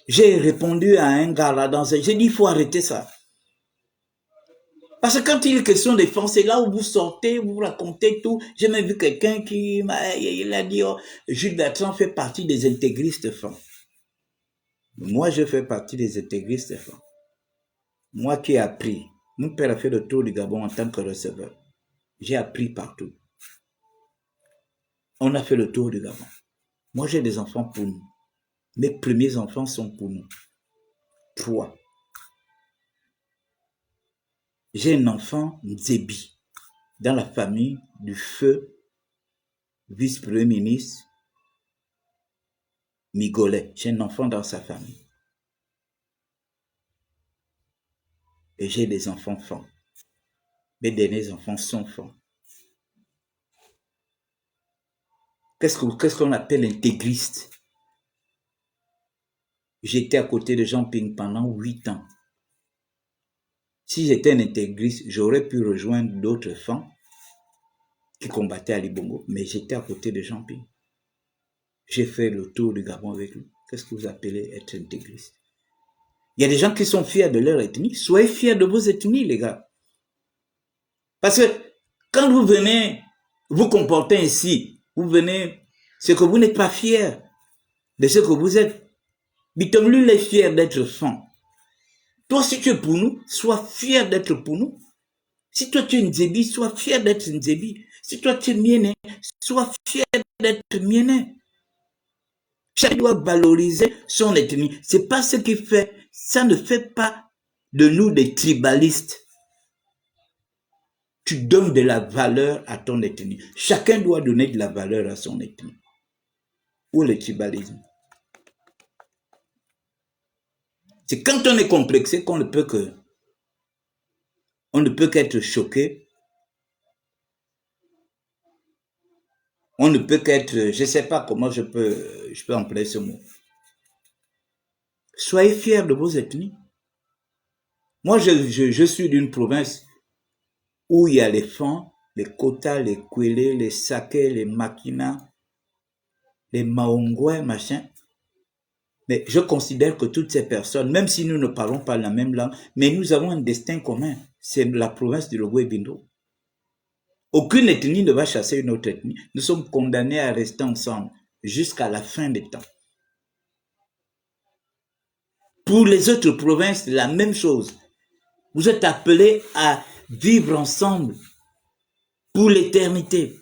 j'ai répondu à un gars là dans un... J'ai dit, il faut arrêter ça. Parce que quand il est question des femmes, c'est là où vous sortez, vous racontez tout. J'ai même vu quelqu'un qui il a dit, oh, Jules Bertrand fait partie des intégristes femmes. Moi, je fais partie des intégristes femmes. Moi qui ai appris, mon père a fait le tour du Gabon en tant que receveur. J'ai appris partout. On a fait le tour du Gabon. Moi, j'ai des enfants pour nous. Mes premiers enfants sont pour nous. 3. J'ai un enfant Nzébi dans la famille du feu vice-premier ministre Migolet. J'ai un enfant dans sa famille. Et j'ai des enfants femmes. Mes derniers enfants sont femmes. Qu'est-ce qu'on appelle intégriste? J'étais à côté de Jean Ping pendant 8 ans. Si j'étais un intégriste, j'aurais pu rejoindre d'autres femmes qui combattaient à Libongo, mais j'étais à côté de Jean Ping. J'ai fait le tour du Gabon avec lui. Qu'est-ce que vous appelez être intégriste? Il y a des gens qui sont fiers de leur ethnie. Soyez fiers de vos ethnies, les gars. Parce que quand vous venez vous comporter ainsi, vous venez, c'est que vous n'êtes pas fiers de ce que vous êtes. Bitom lui est fier d'être fan. Toi, si tu es pour nous, sois fier d'être pour nous. Si toi tu es Nzébi, sois fier d'être Nzébi. Si toi tu es Mienné, sois fier d'être Mienné. Chacun doit valoriser son ethnie. C'est pas ce qui fait, ça ne fait pas de nous des tribalistes. Tu donnes de la valeur à ton ethnie. Chacun doit donner de la valeur à son ethnie. Ou le tribalisme. C'est quand on est complexé qu'on ne peut qu'être choqué. On ne peut qu'être, je ne sais pas comment je peux employer ce mot. Soyez fiers de vos ethnies. Moi, je suis d'une province où il y a les Fans, les Kota, les Kwele, les Saké, les Makina, les Maongwe, machin. Mais je considère que toutes ces personnes, même si nous ne parlons pas la même langue, mais nous avons un destin commun. C'est la province de Logoué-Bindo. Aucune ethnie ne va chasser une autre ethnie. Nous sommes condamnés à rester ensemble jusqu'à la fin des temps. Pour les autres provinces, la même chose. Vous êtes appelés à vivre ensemble pour l'éternité.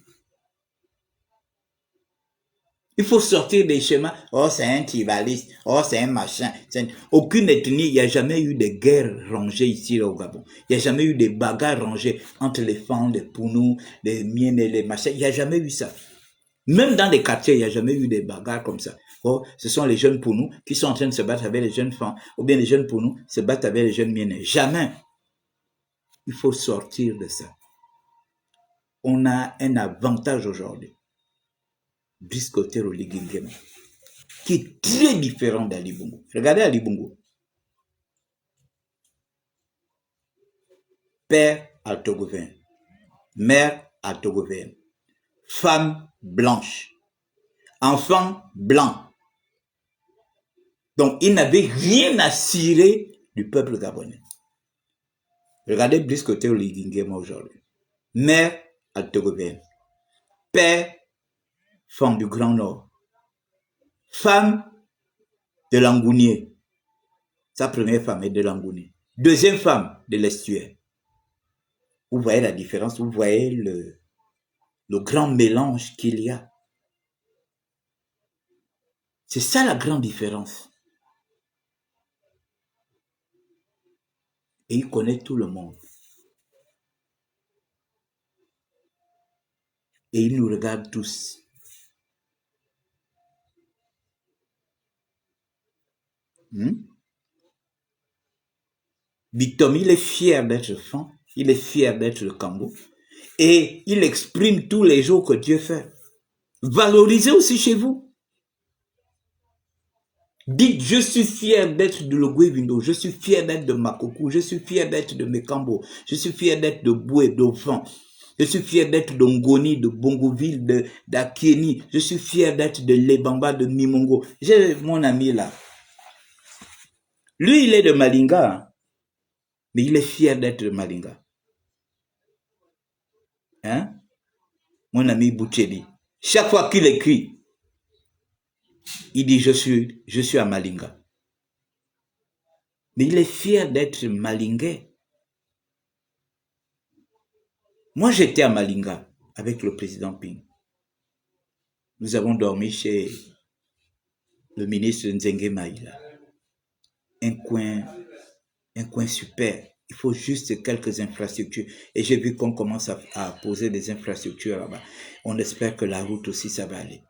Il faut sortir des schémas. Oh, c'est un tribaliste. Oh, c'est un machin. Aucune ethnie, il n'y a jamais eu de guerre rangée ici là, au Gabon. Il n'y a jamais eu de bagarres rangées entre les Fans, les Pounous, les Miennes et les machins. Il n'y a jamais eu ça. Même dans les quartiers, il n'y a jamais eu des bagarres comme ça. Oh, ce sont les jeunes Pounous qui sont en train de se battre avec les jeunes Fans. Ou bien les jeunes Pounous se battent avec les jeunes Miennes. Jamais. Il faut sortir de ça. On a un avantage aujourd'hui. Brice Otero Ligingema, qui est très différent d'Ali Bongo. Regardez Ali Bongo. Père altogovien, mère altogovienne, femme blanche, enfant blanc. Donc, il n'avait rien à cirer du peuple gabonais. Regardez Brice Otero Ligingema aujourd'hui. Mère altogovienne, père femme du Grand Nord, femme de Langounier. Sa première femme est de Langounier. Deuxième femme de l'Estuaire. Vous voyez la différence, vous voyez le grand mélange qu'il y a. C'est ça la grande différence. Et il connaît tout le monde. Et il nous regarde tous. Bitom, il est fier d'être fan, il est fier d'être le Kango. Et il exprime tous les jours que Dieu fait. Valorisez aussi chez vous. Dites, je suis fier d'être de Logoué-Vindo, je suis fier d'être de Makoku, je suis fier d'être de Mekambo, je suis fier d'être de Boué, d'Ofan, je suis fier d'être de Ngoni, de Bongoville, d'Akieni, je suis fier d'être de Lebamba, de Nimongo. J'ai mon ami là. Lui, il est de Malinga, hein, mais il est fier d'être de Malinga. Hein? Mon ami Bouchedi. Chaque fois qu'il écrit, il dit, je suis à Malinga. Mais il est fier d'être malingais. Moi, j'étais à Malinga avec le président Ping. Nous avons dormi chez le ministre Nzenge Maïla. Un coin super. Il faut juste quelques infrastructures. Et j'ai vu qu'on commence à poser des infrastructures là-bas. On espère que la route aussi, ça va aller.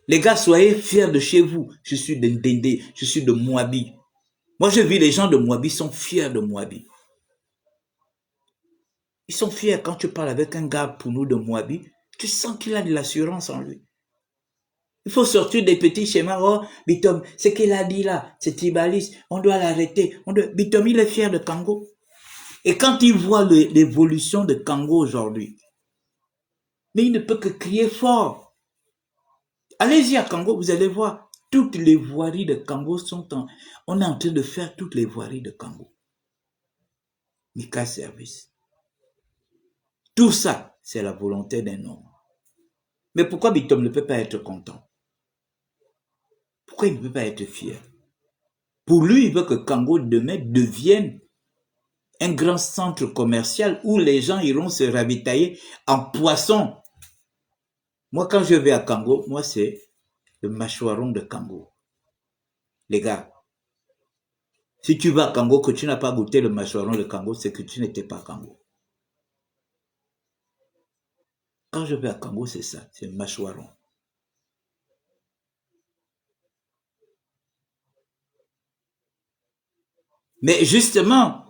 Les gars, soyez fiers de chez vous. Je suis de Ndende, je suis de Moabi. Moi, je vis les gens de Moabi sont fiers de Moabi. Ils sont fiers quand tu parles avec un gars pour nous de Moabi. Tu sens qu'il a de l'assurance en lui. Il faut sortir des petits schémas. Oh, Bitom, ce qu'il a dit là, c'est tribaliste. On doit l'arrêter. Bitom, il est fier de Kango. Et quand il voit l'évolution de Kango aujourd'hui, mais il ne peut que crier fort. Allez-y à Kango, vous allez voir. Toutes les voiries de Kango on est en train de faire toutes les voiries de Kango. Mika Service. Tout ça, c'est la volonté d'un homme. Mais pourquoi Bitom ne peut pas être content? Pourquoi il ne peut pas être fier? Pour lui, il veut que Kango demain devienne un grand centre commercial où les gens iront se ravitailler en poisson. Moi, quand je vais à Kango, moi, c'est le mâchoiron de Kango. Les gars, si tu vas à Kango, que tu n'as pas goûté le mâchoiron de Kango, c'est que tu n'étais pas à Kango. Quand je vais à Kango, c'est ça, c'est le mâchoiron. Mais justement,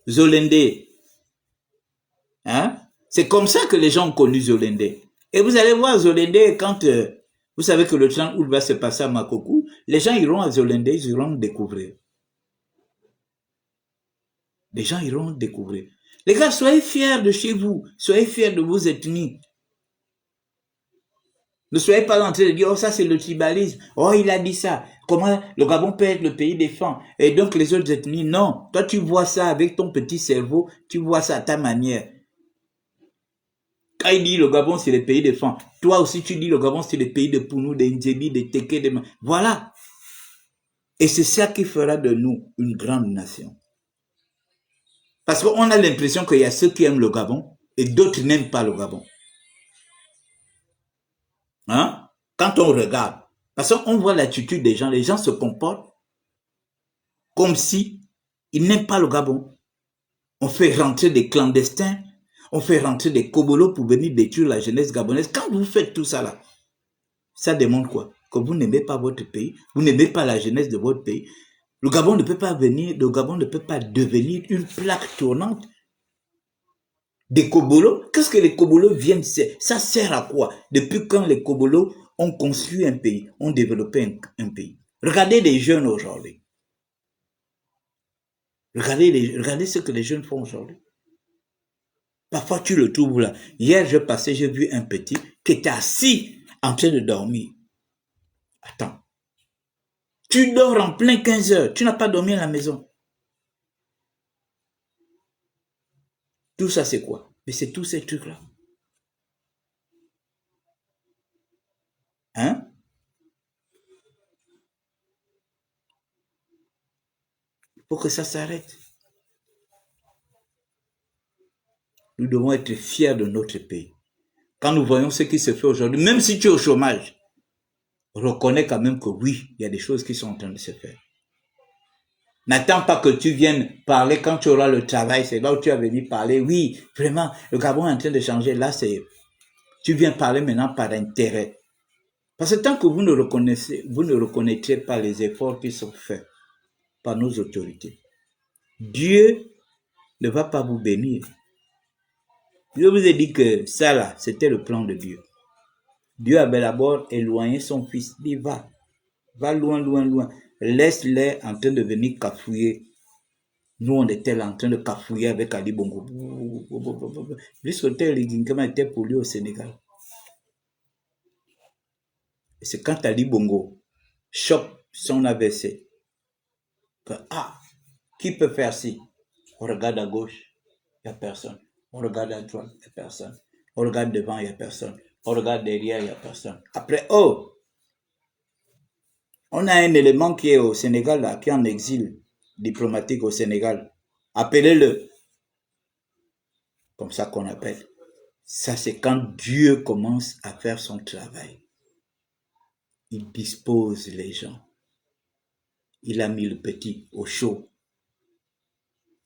Zolende, hein, c'est comme ça que les gens ont connu Zolende. Et vous allez voir Zolende quand vous savez que le 30 août va se passer à Makoku, les gens iront à Zolende, ils iront découvrir. Les gens iront découvrir. Les gars, soyez fiers de chez vous, soyez fiers de vos ethnies. Ne soyez pas en train de dire, oh ça c'est le tribalisme, oh il a dit ça, comment le Gabon peut être le pays des femmes, et donc les autres ethnies, non, toi tu vois ça avec ton petit cerveau, tu vois ça à ta manière. Quand il dit le Gabon c'est le pays des femmes, toi aussi tu dis le Gabon c'est le pays de Pounou, des Ndjebi, des Teke, des... Voilà. Et c'est ça qui fera de nous une grande nation. Parce qu'on a l'impression qu'il y a ceux qui aiment le Gabon et d'autres n'aiment pas le Gabon. Hein? Quand on regarde, parce qu'on voit l'attitude des gens, les gens se comportent comme si ils n'aiment pas le Gabon. On fait rentrer des clandestins, on fait rentrer des kobolos pour venir détruire la jeunesse gabonaise. Quand vous faites tout ça là, ça démontre quoi? Que vous n'aimez pas votre pays, vous n'aimez pas la jeunesse de votre pays. Le Gabon ne peut pas devenir une plaque tournante des Kobolos. Qu'est-ce que les Kobolos viennent? Ça sert à quoi? Depuis quand les Kobolos ont construit un pays, ont développé un pays? Regardez les jeunes aujourd'hui. Regardez ce que les jeunes font aujourd'hui. Parfois, tu le trouves là. Hier, j'ai vu un petit qui était assis en train de dormir. Attends. Tu dors en plein 15 heures. Tu n'as pas dormi à la maison. Tout ça, c'est quoi? Mais c'est tous ces trucs-là. Hein? Il faut que ça s'arrête. Nous devons être fiers de notre pays. Quand nous voyons ce qui se fait aujourd'hui, même si tu es au chômage, reconnais quand même que oui, il y a des choses qui sont en train de se faire. N'attends pas que tu viennes parler quand tu auras le travail. C'est là où tu as venu parler. Oui, vraiment, le Gabon est en train de changer. Là, tu viens parler maintenant par intérêt. Parce que tant que vous ne reconnaîtrez pas les efforts qui sont faits par nos autorités, Dieu ne va pas vous bénir. Je vous ai dit que ça là, c'était le plan de Dieu. Dieu avait d'abord éloigné son fils. Il dit, va loin, loin, loin. Laisse-les en train de venir cafouiller. Nous, on était là en train de cafouiller avec Ali Bongo. Jusqu'au tel Liginkama était pollué au Sénégal. Et c'est quand Ali Bongo chope son AVC que, qui peut faire ci? On regarde à gauche, il n'y a personne. On regarde à droite, il n'y a personne. On regarde devant, il n'y a personne. On regarde derrière, il n'y a personne. Après, on a un élément qui est au Sénégal, là, qui est en exil diplomatique au Sénégal. Appelez-le. Comme ça qu'on appelle. Ça, c'est quand Dieu commence à faire son travail. Il dispose les gens. Il a mis le petit au chaud.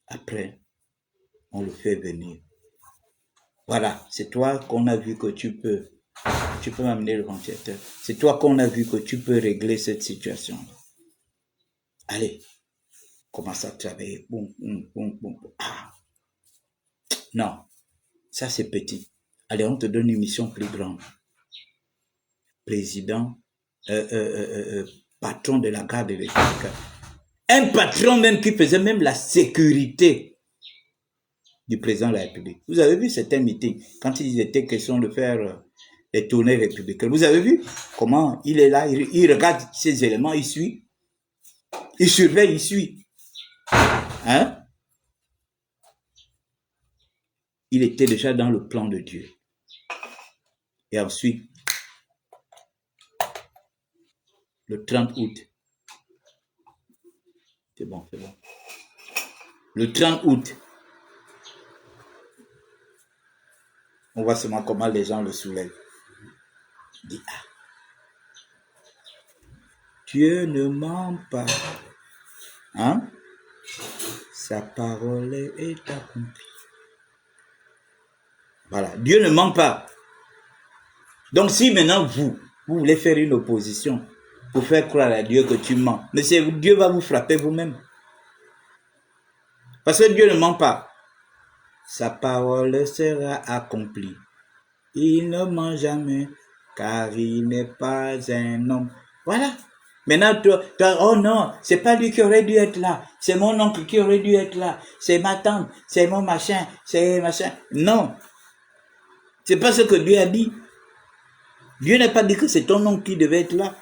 Après, on le fait venir. Voilà, c'est toi qu'on a vu que tu peux m'amener le ventilateur. C'est toi qu'on a vu que tu peux régler cette situation. Allez, commence à travailler. Boum, boum, boum, boum. Non, ça c'est petit. Allez, on te donne une mission plus grande. Président, patron de la garde républicaine. Un patron même qui faisait même la sécurité du président de la République. Vous avez vu certains meetings, quand il était question de faire les tournées républicaines. Vous avez vu comment il est là, il regarde ces éléments, il suit, il surveille, il suit. Hein? Il était déjà dans le plan de Dieu. Et ensuite, le 30 août, c'est bon. Le 30 août, on voit seulement comment les gens le soulèvent. Il dit, Dieu ne ment pas. Hein? Sa parole est accomplie. Voilà, Dieu ne ment pas. Donc si maintenant vous voulez faire une opposition pour faire croire à Dieu que tu mens, mais Dieu va vous frapper vous-même. Parce que Dieu ne ment pas. Sa parole sera accomplie. Il ne ment jamais, car il n'est pas un homme. Voilà. Maintenant, toi, oh non, c'est pas lui qui aurait dû être là. C'est mon oncle qui aurait dû être là. C'est ma tante, c'est mon machin, c'est machin. Non. C'est pas ce que Dieu a dit. Dieu n'a pas dit que c'est ton oncle qui devait être là.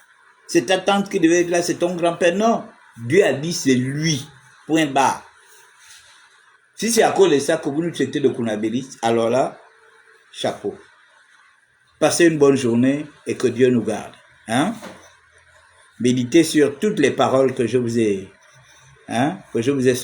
C'est ta tante qui devait être là, c'est ton grand-père. Non. Dieu a dit c'est lui. Point barre. Si c'est à cause de ça que vous nous traitez de kunabilistes, alors là, chapeau. Passez une bonne journée et que Dieu nous garde. Hein? Méditez sur toutes les paroles que je vous ai